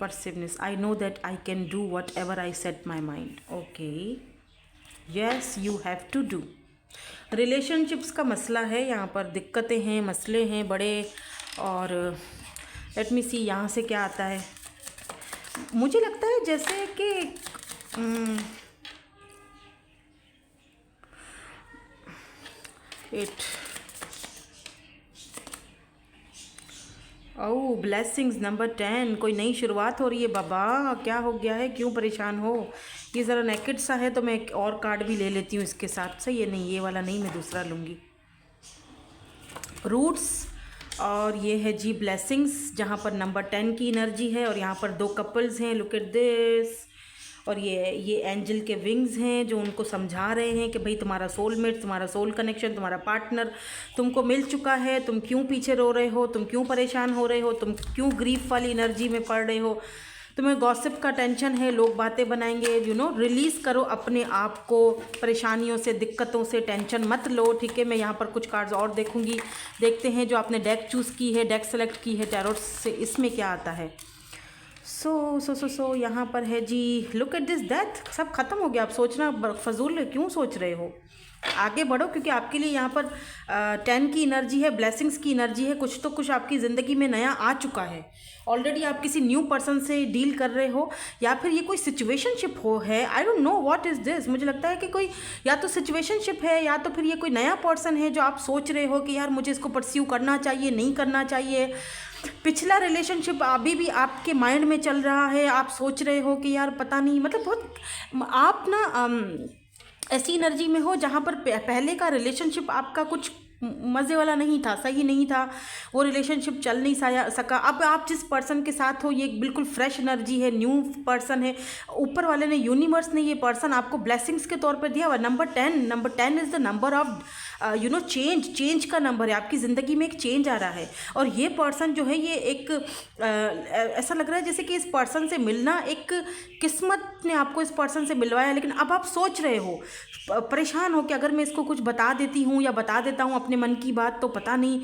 Persiveness. I know that I can do whatever I set my mind. Okay, yes, you have to do. Relationships का मसला है, यहाँ पर दिक्कतें हैं, मसले हैं बड़े। और लेट मी सी यहाँ से क्या आता है। मुझे लगता है जैसे कि ब्लेसिंग्स नंबर 10। कोई नई शुरुआत हो रही है बाबा, क्या हो गया है, क्यों परेशान हो? ये ज़रा नेकेड सा है तो मैं एक और कार्ड भी ले लेती हूँ इसके साथ। सही है, नहीं ये वाला नहीं, मैं दूसरा लूँगी। रूट्स और ये है जी ब्लेसिंग्स, जहाँ पर नंबर 10 की एनर्जी है और यहाँ पर 2 कपल्स हैं। Look at this. और ये एंजल के विंग्स हैं जो उनको समझा रहे हैं कि भाई तुम्हारा सोलमेट, तुम्हारा सोल कनेक्शन, तुम्हारा पार्टनर तुमको मिल चुका है। तुम क्यों पीछे रो रहे हो, तुम क्यों परेशान हो रहे हो, तुम क्यों ग्रीफ वाली एनर्जी में पड़ रहे हो, तुम्हें गॉसिप का टेंशन है, लोग बातें बनाएंगे। रिलीज़ करो अपने आप को परेशानियों से, दिक्कतों से, टेंशन मत लो, ठीक है। मैं यहाँ पर कुछ कार्ड्स और देखूँगी, देखते हैं जो आपने डेक चूज़ की है, डेक सेलेक्ट की है टैरोट से, इसमें क्या आता है। सो यहाँ पर है जी लुक एट दिस डेथ। सब खत्म हो गया, आप सोचना फजूल है, क्यों सोच रहे हो, आगे बढ़ो, क्योंकि आपके लिए यहाँ पर 10 की एनर्जी है, ब्लेसिंग्स की एनर्जी है। कुछ तो कुछ आपकी ज़िंदगी में नया आ चुका है। ऑलरेडी आप किसी न्यू पर्सन से डील कर रहे हो या फिर ये कोई सिचुएशनशिप हो है। I don't know what is this. मुझे लगता है कि कोई या तो सिचुएशनशिप है या तो फिर ये कोई नया पर्सन है जो आप सोच रहे हो कि यार मुझे इसको परस्यू करना चाहिए, नहीं करना चाहिए। पिछला रिलेशनशिप अभी भी आपके माइंड में चल रहा है, आप सोच रहे हो कि यार पता नहीं, मतलब बहुत आप ना ऐसी एनर्जी में हो जहाँ पर पहले का रिलेशनशिप आपका कुछ मज़े वाला नहीं था, सही नहीं था, वो रिलेशनशिप चल नहीं सका। अब आप जिस पर्सन के साथ हो ये बिल्कुल फ्रेश एनर्जी है, न्यू पर्सन है। ऊपर वाले ने, यूनिवर्स ने ये पर्सन आपको ब्लेसिंग्स के तौर पर दिया हुआ। Number 10 is the number of change का नंबर है। आपकी ज़िंदगी में एक चेंज आ रहा है और ये पर्सन जो है ये एक ऐसा लग रहा है जैसे कि इस पर्सन से मिलना, एक किस्मत ने आपको इस पर्सन से मिलवाया। लेकिन अब आप सोच रहे हो, परेशान हो कि अगर मैं इसको कुछ बता देती हूँ या बता देता हूँ अपने मन की बात तो पता नहीं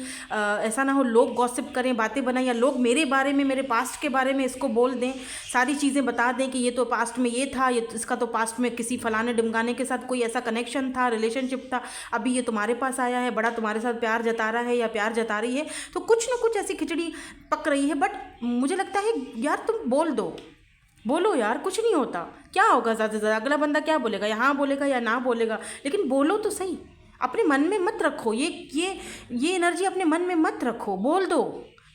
ऐसा ना हो लोग गॉसिप करें, बातें बनाएं, या लोग मेरे बारे में, मेरे पास्ट के बारे में इसको बोल दें, सारी चीज़ें बता दें कि ये तो पास्ट में ये था, ये इसका तो पास्ट में किसी फलाने डिमगाने के साथ कोई ऐसा कनेक्शन था, रिलेशनशिप था, अभी ये तुम्हारे पास आया है, बड़ा तुम्हारे साथ प्यार जता रहा है या प्यार जता रही है। तो कुछ ना कुछ ऐसी खिचड़ी पक रही है। बट मुझे लगता है यार तुम बोलो यार, कुछ नहीं होता, क्या होगा ज़्यादा से ज़्यादा, अगला बंदा क्या बोलेगा, या हाँ बोलेगा या ना बोलेगा, लेकिन बोलो तो सही। अपने मन में मत रखो ये एनर्जी, अपने मन में मत रखो, बोल दो।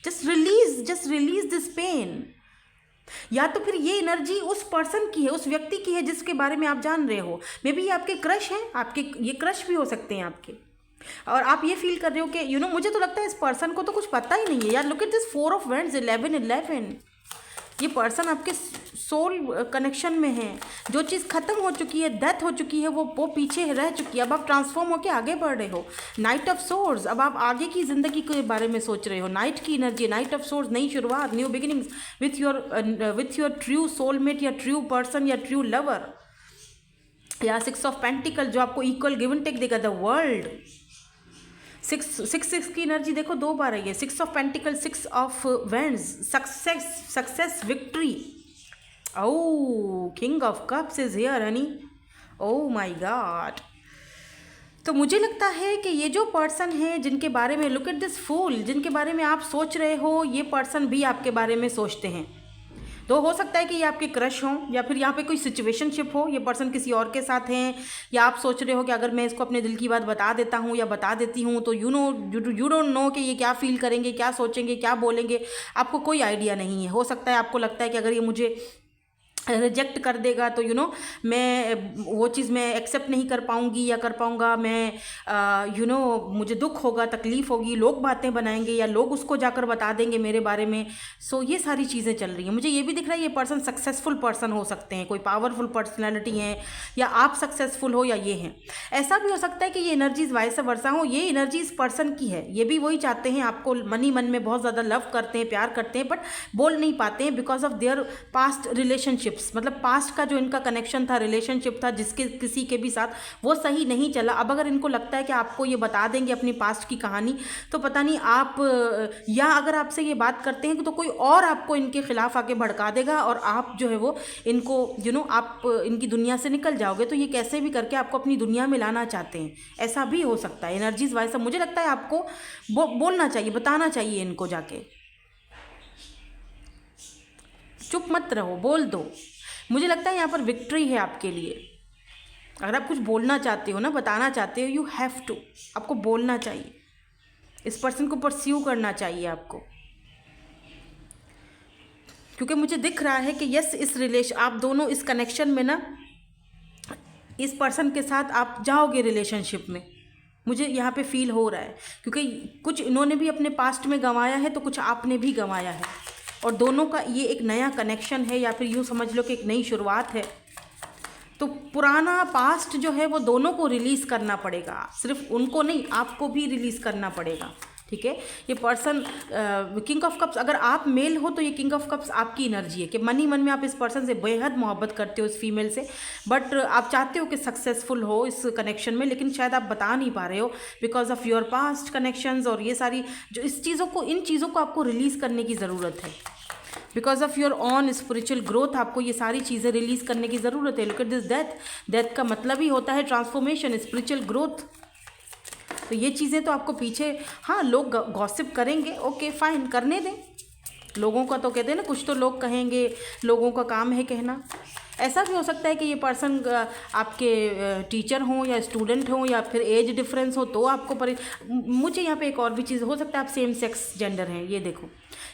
Just release this pain. या तो फिर ये एनर्जी उस पर्सन की है, उस व्यक्ति की है जिसके बारे में आप जान रहे हो। मे बी ये आपके क्रश हैं, आपके ये क्रश भी हो सकते हैं आपके, और आप ये फील कर रहे हो कि मुझे तो लगता है इस पर्सन को तो कुछ पता ही नहीं है यार। Look at this 4 of wands, 11। ये पर्सन आपके सोल कनेक्शन में है। जो चीज़ ख़त्म हो चुकी है, डेथ हो चुकी है, वो पीछे रह चुकी है। अब आप ट्रांसफॉर्म होकर आगे बढ़ रहे हो। नाइट ऑफ सोर्ड्स, अब आप आगे की ज़िंदगी के बारे में सोच रहे हो। नाइट की एनर्जी, नाइट ऑफ सोर्ड्स, नई शुरुआत, new beginnings with your true soulmate या ट्रू पर्सन या ट्रू लवर। या 6 ऑफ पेंटिकल जो आपको इक्वल गिव एंड टेक देगा, द वर्ल्ड। 6 की एनर्जी देखो 2 बार आई है। 6 of pentacle, 6 of wands, success, victory. Oh, king of cups is here Honey. Oh my God. तो मुझे लगता है कि ये जो पर्सन है जिनके बारे में, लुक एट दिस फूल, जिनके बारे में आप सोच रहे हो, ये पर्सन भी आपके बारे में सोचते हैं। तो हो सकता है कि ये आपके क्रश हों, या फिर यहाँ पे कोई सिचुएशनशिप हो, ये पर्सन किसी और के साथ हैं, या आप सोच रहे हो कि अगर मैं इसको अपने दिल की बात बता देता हूँ या बता देती हूँ तो यू डोंट नो कि ये क्या फील करेंगे, क्या सोचेंगे, क्या बोलेंगे, आपको कोई आइडिया नहीं है। हो सकता है आपको लगता है कि अगर ये मुझे रिजेक्ट कर देगा तो मैं वो चीज़ मैं एक्सेप्ट नहीं कर पाऊँगी या कर पाऊँगा, मैं मुझे दुख होगा, तकलीफ़ होगी, लोग बातें बनाएंगे या लोग उसको जाकर बता देंगे मेरे बारे में। सो ये सारी चीज़ें चल रही हैं। मुझे ये भी दिख रहा है ये पर्सन सक्सेसफुल पर्सन हो सकते हैं, कोई पावरफुल पर्सनैलिटी है, या आप सक्सेसफुल हो या ये हैं। ऐसा भी हो सकता है कि ये एनर्जीज वाइस वर्सा हो, ये एनर्जी इस पर्सन की है, ये भी वही चाहते हैं आपको, मन में बहुत ज़्यादा लव करते हैं, प्यार करते हैं, बट बोल नहीं पाते हैं because of their past relationship. मतलब पास्ट का जो इनका कनेक्शन था, रिलेशनशिप था जिसके किसी के भी साथ, वो सही नहीं चला। अब अगर इनको लगता है कि आपको ये बता देंगे अपनी पास्ट की कहानी, तो पता नहीं आप, या अगर आपसे ये बात करते हैं तो कोई और आपको इनके खिलाफ आके भड़का देगा और आप जो है वो इनको आप इनकी दुनिया से निकल जाओगे। तो ये कैसे भी करके आपको अपनी दुनिया में लाना चाहते हैं, ऐसा भी हो सकता है। एनर्जीज वाइज मुझे लगता है आपको बोलना चाहिए, बताना चाहिए इनको जाके, चुप मत रहो, बोल दो। मुझे लगता है यहाँ पर विक्ट्री है आपके लिए। अगर आप कुछ बोलना चाहते हो ना, बताना चाहते हो, यू हैव टू, आपको बोलना चाहिए, इस पर्सन को परस्यू करना चाहिए आपको, क्योंकि मुझे दिख रहा है कि यस, इस रिलेशन, आप दोनों इस कनेक्शन में ना, इस पर्सन के साथ आप जाओगे रिलेशनशिप में, मुझे यहाँ पे फील हो रहा है। क्योंकि कुछ इन्होंने भी अपने पास्ट में गंवाया है, तो कुछ आपने भी गंवाया है, और दोनों का ये एक नया कनेक्शन है, या फिर यूँ समझ लो कि एक नई शुरुआत है। तो पुराना पास्ट जो है वो दोनों को रिलीज़ करना पड़ेगा, सिर्फ उनको नहीं, आपको भी रिलीज़ करना पड़ेगा। ठीक है, ये पर्सन किंग ऑफ कप्स, अगर आप मेल हो तो ये किंग ऑफ कप्स आपकी एनर्जी है कि मन ही मन में आप इस पर्सन से बेहद मोहब्बत करते हो, इस फीमेल से, बट आप चाहते हो कि सक्सेसफुल हो इस कनेक्शन में, लेकिन शायद आप बता नहीं पा रहे हो because of your past connections. और ये सारी जो इन चीज़ों को आपको रिलीज़ करने की ज़रूरत है, because of your on spiritual growth, आपको ये सारी चीज़ें रिलीज़ करने की ज़रूरत है। लुक एट दिस डेथ का मतलब ही होता है ट्रांसफॉर्मेशन, स्पिरिचुअल ग्रोथ। तो ये चीज़ें तो आपको पीछे, हाँ लोग गॉसिप करेंगे, ओके फाइन, करने दें, लोगों का तो कहते हैं ना, कुछ तो लोग कहेंगे, लोगों का काम है कहना। ऐसा भी हो सकता है कि ये पर्सन आपके टीचर हों या स्टूडेंट हों, या फिर एज डिफरेंस हो, तो आपको मुझे यहाँ पे एक और भी चीज़ हो सकता है, आप सेम सेक्स जेंडर हैं, ये देखो,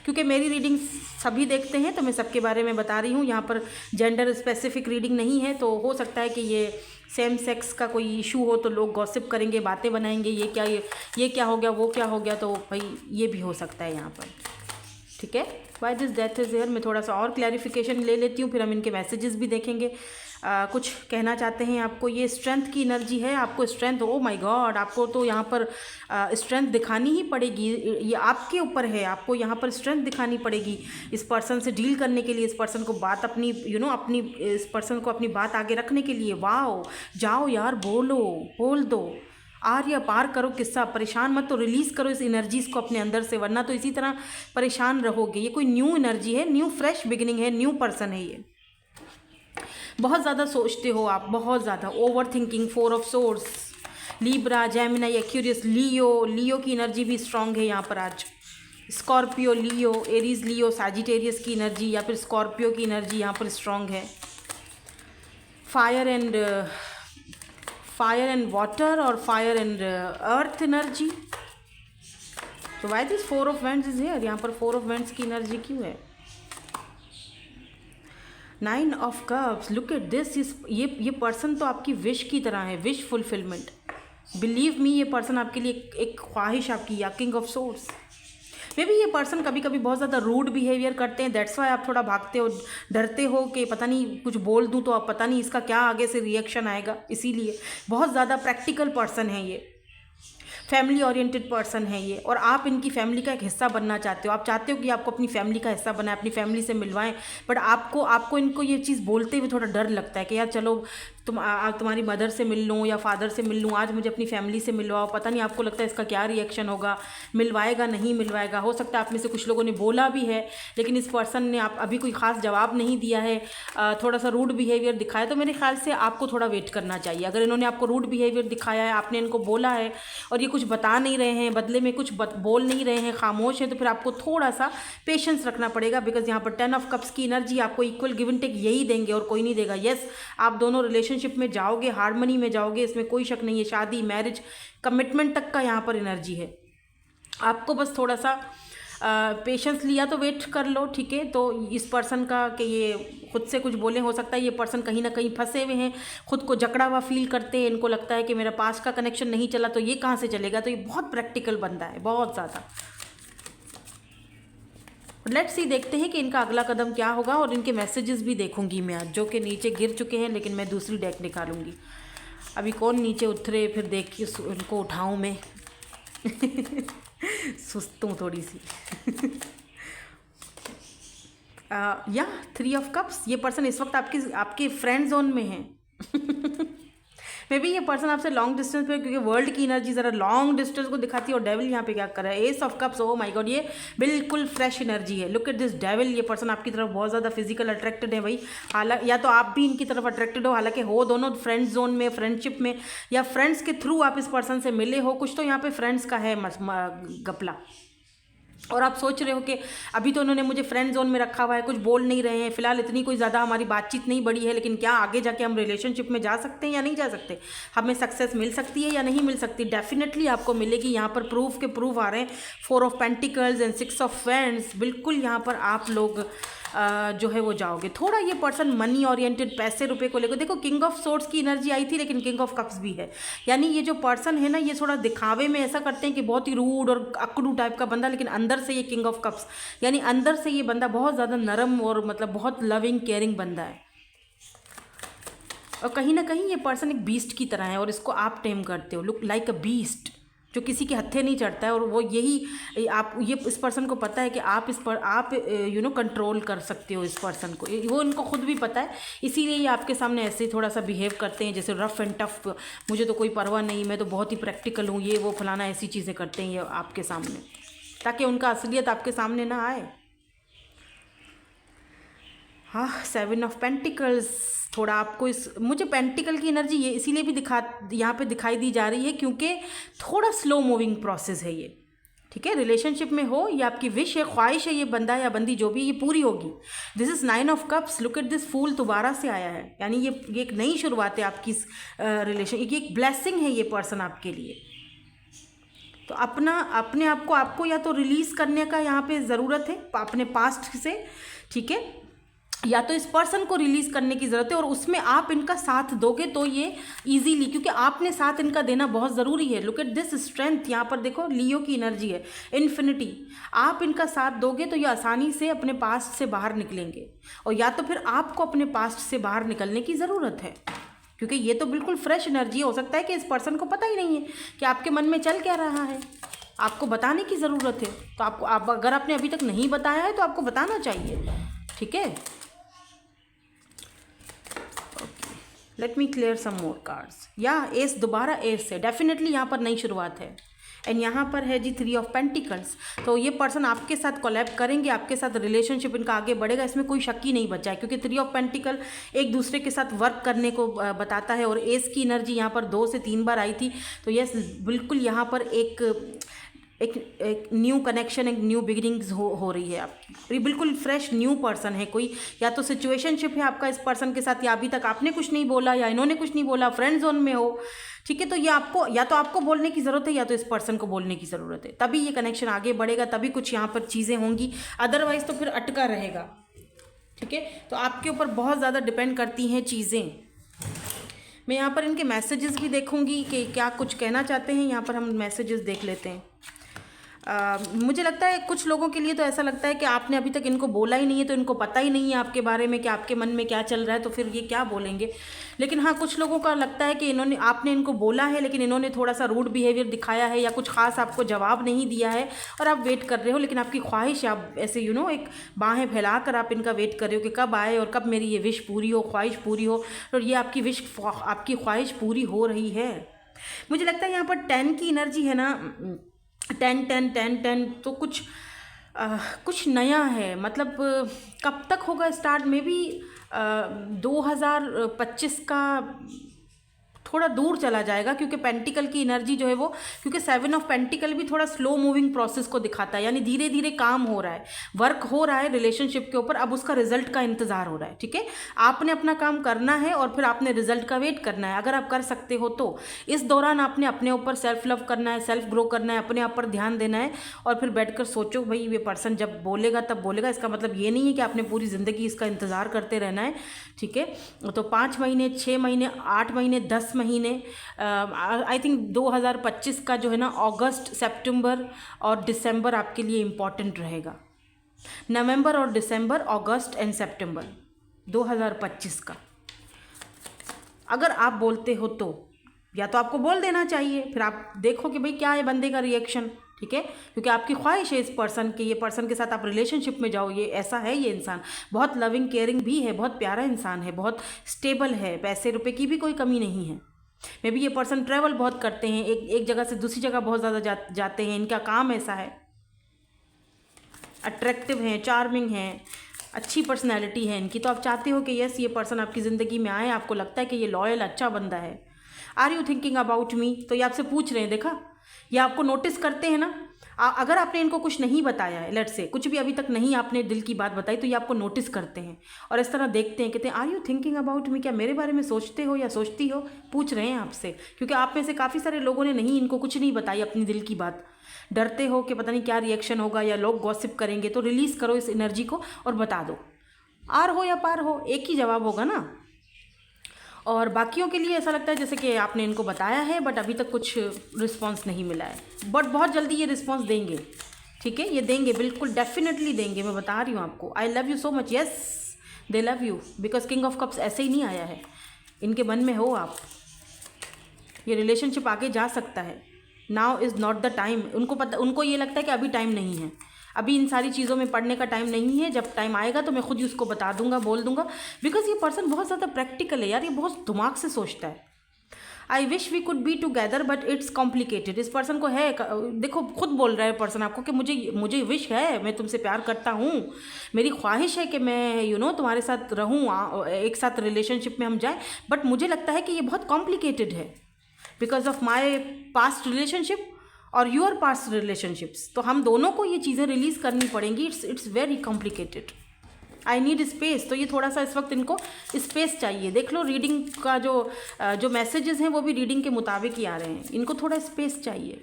क्योंकि मेरी रीडिंग सभी देखते हैं तो मैं सबके बारे में बता रही हूँ, यहाँ पर जेंडर स्पेसिफिक रीडिंग नहीं है। तो हो सकता है कि ये सेम सेक्स का कोई इशू हो, तो लोग गॉसिप करेंगे, बातें बनाएंगे, ये क्या हो गया, वो क्या हो गया, तो भाई ये भी हो सकता है यहाँ पर। ठीक है, why this death is here. मैं थोड़ा सा और क्लैरिफिकेशन ले लेती हूँ, फिर हम इनके मैसेजेस भी देखेंगे। कुछ कहना चाहते हैं आपको, ये स्ट्रेंथ की एनर्जी है, आपको स्ट्रेंथ, ओ माय गॉड, आपको तो यहाँ पर स्ट्रेंथ दिखानी ही पड़ेगी, ये आपके ऊपर है, आपको यहाँ पर स्ट्रेंथ दिखानी पड़ेगी इस पर्सन से डील करने के लिए, इस पर्सन को बात अपनी अपनी इस पर्सन को अपनी बात आगे रखने के लिए। वाओ, जाओ यार, बोल दो, आर या पार करो किस्सा, परेशान मत, तो रिलीज़ करो इस एनर्जीज़ को अपने अंदर से, वरना तो इसी तरह परेशान रहोगे। ये कोई न्यू एनर्जी है, न्यू फ्रेश बिगिनिंग है, न्यू पर्सन है ये। बहुत ज़्यादा सोचते हो आप, बहुत ज़्यादा over thinking, 4 of swords, Libra, Gemini, Aquarius, Leo की एनर्जी भी स्ट्रांग है यहाँ पर आज। Scorpio, Leo, Aries, Leo, Sagittarius की एनर्जी या फिर स्कॉर्पियो की एनर्जी यहाँ पर स्ट्रांग है। फायर एंड वाटर और फायर एंड अर्थ एनर्जी। तो why this 4 of wands is here, यहाँ पर 4 ऑफ वेंट्स की एनर्जी क्यों है? 9 of cups, look at this, ये पर्सन तो आपकी विश की तरह है, विश फुलफिलमेंट। बिलीव मी, ये पर्सन आपके लिए एक ख्वाहिश आपकी, या king of source. May be ये पर्सन कभी कभी बहुत ज़्यादा रूड बिहेवियर करते हैं, दैट्स वाई आप थोड़ा भागते हो, डरते हो कि पता नहीं कुछ बोल दूं तो आप पता नहीं इसका क्या आगे से रिएक्शन आएगा, इसीलिए बहुत ज़्यादा प्रैक्टिकल पर्सन है ये, फैमिली ओरिएंटेड पर्सन है ये, और आप इनकी फैमिली का एक हिस्सा बनना चाहते हो। आप चाहते हो कि आपको अपनी फैमिली का हिस्सा बनाएं, अपनी फैमिली से मिलवाएं, बट आपको इनको ये चीज़ बोलते हुए थोड़ा डर लगता है कि यार चलो तुम्हारी मदर से मिल लूँ या फादर से मिल लूँ, आज मुझे अपनी फैमिली से मिलवाओ। पता नहीं आपको लगता है इसका क्या रिएक्शन होगा, मिलवाएगा नहीं मिलवाएगा। हो सकता है आप में से कुछ लोगों ने बोला भी है लेकिन इस पर्सन ने आप अभी कोई ख़ास जवाब नहीं दिया है, थोड़ा सा रूड बिहेवियर दिखाया। तो मेरे ख्याल से आपको थोड़ा वेट करना चाहिए। अगर इन्होंने आपको रूड बिहेवियर दिखाया है, आपने इनको बोला है और ये कुछ बता नहीं रहे हैं, बदले में कुछ बोल नहीं रहे हैं, खामोश है, तो फिर आपको थोड़ा सा पेशेंस रखना पड़ेगा। बिकॉज यहाँ पर 10 ऑफ कप्स की एनर्जी आपको इक्वल गिव एंड टेक यही देंगे और कोई नहीं देगा। यस, आप दोनों रिलेशनशिप में जाओगे, हार्मनी में जाओगे, इसमें कोई शक नहीं है। शादी, मैरिज, कमिटमेंट तक का यहाँ पर एनर्जी है। आपको बस थोड़ा सा पेशेंस लिया तो वेट कर लो, ठीक है। तो इस पर्सन का कि ये खुद से कुछ बोले, हो सकता है ये पर्सन कहीं ना कहीं फंसे हुए हैं, खुद को जकड़ा हुआ फील करते हैं, इनको लगता है कि मेरा पास्ट का कनेक्शन नहीं चला तो ये कहाँ से चलेगा। तो ये बहुत प्रैक्टिकल बंदा है, बहुत ज़्यादा। लेट्स सी, देखते हैं कि इनका अगला कदम क्या होगा। और इनके मैसेजेस भी देखूंगी मैं आज, जो कि नीचे गिर चुके हैं, लेकिन मैं दूसरी डेक निकालूंगी। अभी कौन नीचे उतरे फिर देख के उनको उठाऊं मैं। सुस्त हूँ थोड़ी सी। या 3 ऑफ कप्स, ये पर्सन इस वक्त आपके फ्रेंड जोन में है। मे बी ये पर्सन आपसे लॉन्ग डिस्टेंस पे, क्योंकि वर्ल्ड की एनर्जी ज़रा लॉन्ग डिस्टेंस को दिखाती है। और डेविल यहाँ पे क्या कर रहा है, S of cups. Oh my God, ये बिल्कुल फ्रेश एनर्जी है। Look at this devil. ये पर्सन आपकी तरफ बहुत ज़्यादा फिजिकल अट्रैक्टेड है भाई। हालांकि या तो आप भी इनकी तरफ अट्रैक्टेड हो, हालांकि हो दोनों फ्रेंड जोन में, फ्रेंडशिप में, या फ्रेंड्स के थ्रू आप इस पर्सन से मिले हो। कुछ तो यहाँ पे फ्रेंड्स का है गपला। और आप सोच रहे हो कि अभी तो उन्होंने मुझे फ्रेंड जोन में रखा हुआ है, कुछ बोल नहीं रहे हैं, फिलहाल इतनी कोई ज़्यादा हमारी बातचीत नहीं बढ़ी है, लेकिन क्या आगे जाके हम रिलेशनशिप में जा सकते हैं या नहीं जा सकते, हमें सक्सेस मिल सकती है या नहीं मिल सकती। डेफिनेटली आपको मिलेगी। यहाँ पर प्रूफ के प्रूफ आ रहे हैं, 4 of pentacles and 6 of fans. बिल्कुल यहाँ पर आप लोग जो है वो जाओगे। थोड़ा ये पर्सन मनी ओरिएंटेड, पैसे रुपए को लेकर, देखो किंग ऑफ सोर्ड्स की एनर्जी आई थी लेकिन किंग ऑफ कप्स भी है। यानी ये जो पर्सन है ना, ये थोड़ा दिखावे में ऐसा करते हैं कि बहुत ही रूड और अकड़ू टाइप का बंदा, लेकिन अंदर से ये किंग ऑफ कप्स, यानी अंदर से ये बंदा बहुत ज़्यादा नरम और मतलब बहुत लविंग केयरिंग बंदा है। और कहीं ना कहीं ये पर्सन एक बीस्ट की तरह है और इसको आप टेम करते हो। लुक लाइक अ बीस्ट, जो किसी के हत्थे नहीं चढ़ता है। और वो यही आप, ये इस पर्सन को पता है कि आप कंट्रोल कर सकते हो इस पर्सन को। वो इनको खुद भी पता है, इसीलिए ये आपके सामने ऐसे ही थोड़ा सा बिहेव करते हैं जैसे रफ एंड टफ। मुझे तो कोई परवाह नहीं, मैं तो बहुत ही प्रैक्टिकल हूँ, ये वो फलाना, ऐसी चीज़ें करते हैं ये आपके सामने, ताकि उनका असलियत आपके सामने ना आए। हाँ, 7 ऑफ पेंटिकल्स। थोड़ा आपको मुझे पेंटिकल की एनर्जी ये इसीलिए भी यहाँ पे दिखाई दी जा रही है क्योंकि थोड़ा स्लो मूविंग प्रोसेस है ये, ठीक है। रिलेशनशिप में हो, ये आपकी विश है, ख्वाहिश है, ये बंदा या बंदी जो भी, ये पूरी होगी। This is 9 of cups. Look at this fool, दोबारा से आया है। यानी ये एक नई शुरुआत है आपकी रिलेशन, ये एक ब्लेसिंग है ये पर्सन आपके लिए। तो अपने आप को आपको या तो रिलीज़ करने का यहाँ पे ज़रूरत है अपने पास्ट से, ठीक है, या तो इस पर्सन को रिलीज़ करने की ज़रूरत है। और उसमें आप इनका साथ दोगे तो ये इजीली, क्योंकि आपने साथ इनका देना बहुत ज़रूरी है। लुक एट दिस स्ट्रेंथ, यहाँ पर देखो लियो की एनर्जी है, इन्फिनिटी। आप इनका साथ दोगे तो ये आसानी से अपने पास्ट से बाहर निकलेंगे, और या तो फिर आपको अपने पास्ट से बाहर निकलने की ज़रूरत है, क्योंकि ये तो बिल्कुल फ्रेश एनर्जी। हो सकता है कि इस पर्सन को पता ही नहीं है कि आपके मन में चल क्या रहा है, आपको बताने की ज़रूरत है। तो आप अगर आपने अभी तक नहीं बताया है तो आपको बताना चाहिए, ठीक है। लेट मी क्लियर सम मोर कार्ड्स। या एस, दोबारा एस है, डेफिनेटली यहाँ पर नई शुरुआत है। एंड यहाँ पर है जी 3 ऑफ पेंटिकल्स। तो ये पर्सन आपके साथ कोलैब करेंगे, आपके साथ रिलेशनशिप इनका आगे बढ़ेगा, इसमें कोई शक ही नहीं बचा है, क्योंकि 3 ऑफ पेंटिकल एक दूसरे के साथ वर्क करने को बताता है। और एस की एनर्जी यहाँ पर 2 से 3 बार आई थी। तो यस, बिल्कुल यहाँ पर एक न्यू कनेक्शन, एक न्यू बिगिनिंग्स हो रही है आपकी। ये बिल्कुल फ्रेश न्यू पर्सन है कोई, या तो सिचुएशनशिप है आपका इस पर्सन के साथ, या अभी तक आपने कुछ नहीं बोला या इन्होंने कुछ नहीं बोला, फ्रेंड जोन में हो, ठीक है। तो ये आपको, या तो आपको बोलने की ज़रूरत है या तो इस पर्सन को बोलने की ज़रूरत है, तभी ये कनेक्शन आगे बढ़ेगा, तभी कुछ यहाँ पर चीज़ें होंगी, अदरवाइज़ तो फिर अटका रहेगा, ठीक है। तो आपके ऊपर बहुत ज़्यादा डिपेंड करती हैं चीज़ें। मैं यहाँ पर इनके मैसेजेस भी देखूंगी कि क्या कुछ कहना चाहते हैं। यहाँ पर हम मैसेजेस देख लेते हैं। मुझे लगता है कुछ लोगों के लिए तो ऐसा लगता है कि आपने अभी तक इनको बोला ही नहीं है, तो इनको पता ही नहीं है आपके बारे में कि आपके मन में क्या चल रहा है, तो फिर ये क्या बोलेंगे। लेकिन हाँ, कुछ लोगों का लगता है कि आपने इनको बोला है, लेकिन इन्होंने थोड़ा सा रूड बिहेवियर दिखाया है या कुछ खास आपको जवाब नहीं दिया है, और आप वेट कर रहे हो। लेकिन आपकी ख्वाहिश, आप ऐसे एक बाहें फैलाकर आप इनका वेट कर रहे हो कि कब आए और कब मेरी ये विश पूरी हो, ख्वाहिश पूरी हो। और ये आपकी विश, आपकी ख्वाहिश पूरी हो रही है। मुझे लगता है यहाँ पर 10 की एनर्जी है ना, 10 10 10 10, तो कुछ नया है। मतलब कब तक होगा स्टार्ट, में भी 2025 का थोड़ा दूर चला जाएगा, क्योंकि पेंटिकल की एनर्जी जो है वो, क्योंकि 7 ऑफ पेंटिकल भी थोड़ा स्लो मूविंग प्रोसेस को दिखाता है, यानी धीरे धीरे काम हो रहा है, वर्क हो रहा है रिलेशनशिप के ऊपर। अब उसका रिजल्ट का इंतजार हो रहा है, ठीक है। आपने अपना काम करना है और फिर आपने रिजल्ट का वेट करना है। अगर आप कर सकते हो तो इस दौरान आपने अपने ऊपर सेल्फ लव करना है, सेल्फ ग्रो करना है, अपने आप पर ध्यान देना है, और फिर बैठकर सोचो भाई ये पर्सन जब बोलेगा तब बोलेगा। इसका मतलब ये नहीं है कि आपने पूरी ज़िंदगी इसका इंतज़ार करते रहना है, ठीक है। तो 5 महीने, 6 महीने, 8 महीने, 10 महीने, आई थिंक 2025 का जो है ना, अगस्त, सितंबर और दिसंबर आपके लिए इम्पॉर्टेंट रहेगा। नवंबर और दिसंबर, अगस्त एंड सितंबर 2025 का अगर आप बोलते हो तो, या तो आपको बोल देना चाहिए, फिर आप देखो कि भाई क्या है बंदे का रिएक्शन, ठीक है। क्योंकि आपकी ख्वाहिश है इस पर्सन की, ये पर्सन के साथ आप रिलेशनशिप में जाओ। ये ऐसा है, ये इंसान बहुत लविंग केयरिंग भी है, बहुत प्यारा इंसान है, बहुत स्टेबल है, पैसे रुपए की भी कोई कमी नहीं है। मे बी ये पर्सन ट्रैवल बहुत करते हैं, एक जगह से दूसरी जगह बहुत ज़्यादा जाते हैं, इनका काम ऐसा है। अट्रैक्टिव हैं, चार्मिंग हैं, अच्छी पर्सनैलिटी है इनकी। तो आप चाहते हो कि यस, ये पर्सन आपकी ज़िंदगी में आए, आपको लगता है कि ये लॉयल अच्छा बंदा है। Are you thinking about me? तो ये आपसे पूछ रहे हैं, देखा, ये आपको नोटिस करते हैं ना। अगर आपने इनको कुछ नहीं बताया है, लेट्स से कुछ भी अभी तक नहीं आपने दिल की बात बताई, तो ये आपको नोटिस करते हैं और इस तरह देखते हैं, कहते हैं are you thinking about me, क्या मेरे बारे में सोचते हो या सोचती हो? पूछ रहे हैं आपसे, क्योंकि आप में से काफ़ी सारे लोगों ने नहीं, इनको कुछ नहीं बताई अपनी दिल की बात। डरते हो कि पता नहीं क्या रिएक्शन होगा या लोग गॉसिप करेंगे, तो रिलीज़ करो इस एनर्जी को और बता दो। आर हो या पार हो, एक ही जवाब होगा ना। और बाकियों के लिए ऐसा लगता है जैसे कि आपने इनको बताया है, बट अभी तक कुछ रिस्पांस नहीं मिला है, बट बहुत जल्दी ये रिस्पांस देंगे, ठीक है। ये देंगे, बिल्कुल डेफिनेटली देंगे, मैं बता रही हूँ आपको। आई love you so much, yes they love you, because king of cups ऐसे ही नहीं आया है, इनके मन में हो आप। ये रिलेशनशिप आगे जा सकता है। Now is not the time. उनको ये लगता है कि अभी टाइम नहीं है, अभी इन सारी चीज़ों में पढ़ने का टाइम नहीं है। जब टाइम आएगा तो मैं खुद ही उसको बता दूंगा, बोल दूंगा, बिकॉज ये पर्सन बहुत ज़्यादा प्रैक्टिकल है यार, ये बहुत दिमाग से सोचता है। I wish we could be together but it's complicated. इस पर्सन को है, देखो खुद बोल रहा है पर्सन आपको कि मुझे विश है, मैं तुमसे प्यार करता हूँ, मेरी ख्वाहिश है कि मैं तुम्हारे साथ रहूँ, एक साथ रिलेशनशिप में हम जाएँ, बट मुझे लगता है कि ये बहुत कॉम्प्लिकेटेड है because of my past relationship और यूर पास्ट रिलेशनशिप्स। तो हम दोनों को ये चीज़ें रिलीज़ करनी पड़ेंगी। It's very complicated. I need space. तो ये थोड़ा सा इस वक्त इनको स्पेस चाहिए। देख लो रीडिंग का जो मैसेजेस हैं वो भी रीडिंग के मुताबिक ही आ रहे हैं। इनको थोड़ा स्पेस चाहिए,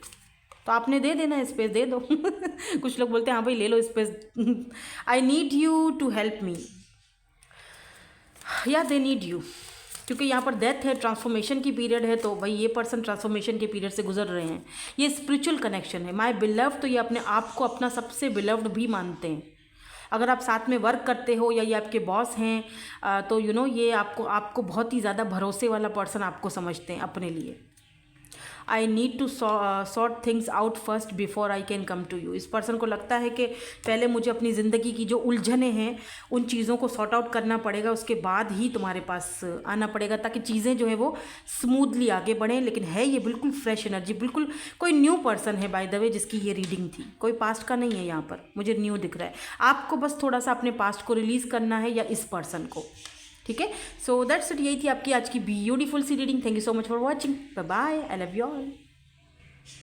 तो आपने दे देना, स्पेस दे दो। कुछ लोग बोलते हैं हाँ भाई ले लो space. I need you to help me, या दे नीड यू, क्योंकि यहाँ पर डेथ है, ट्रांसफॉर्मेशन की पीरियड है, तो भाई ये पर्सन ट्रांसफॉर्मेशन के पीरियड से गुजर रहे हैं। ये स्पिरिचुअल कनेक्शन है। माय बिलव्ड, तो ये अपने आप को अपना सबसे बिलव्ड भी मानते हैं। अगर आप साथ में वर्क करते हो या ये आपके बॉस हैं, तो ये आपको बहुत ही ज़्यादा भरोसे वाला पर्सन आपको समझते हैं अपने लिए। I need to sort things out first before I can come to you. इस पर्सन को लगता है कि पहले मुझे अपनी ज़िंदगी की जो उलझने हैं उन चीज़ों को सॉर्ट आउट करना पड़ेगा, उसके बाद ही तुम्हारे पास आना पड़ेगा, ताकि चीज़ें जो है वो स्मूथली आगे बढ़ें। लेकिन है ये बिल्कुल फ्रेश एनर्जी, बिल्कुल कोई न्यू पर्सन है बाय द वे जिसकी ये रीडिंग थी। कोई पास्ट का नहीं है यहाँ पर, मुझे न्यू दिख रहा है। आपको बस थोड़ा सा अपने पास्ट को रिलीज़ करना है या इस पर्सन को, ठीक है। So that's it. यही थी आपकी आज की ब्यूटीफुल सी reading. Thank you so much for watching. Bye bye. I love you all.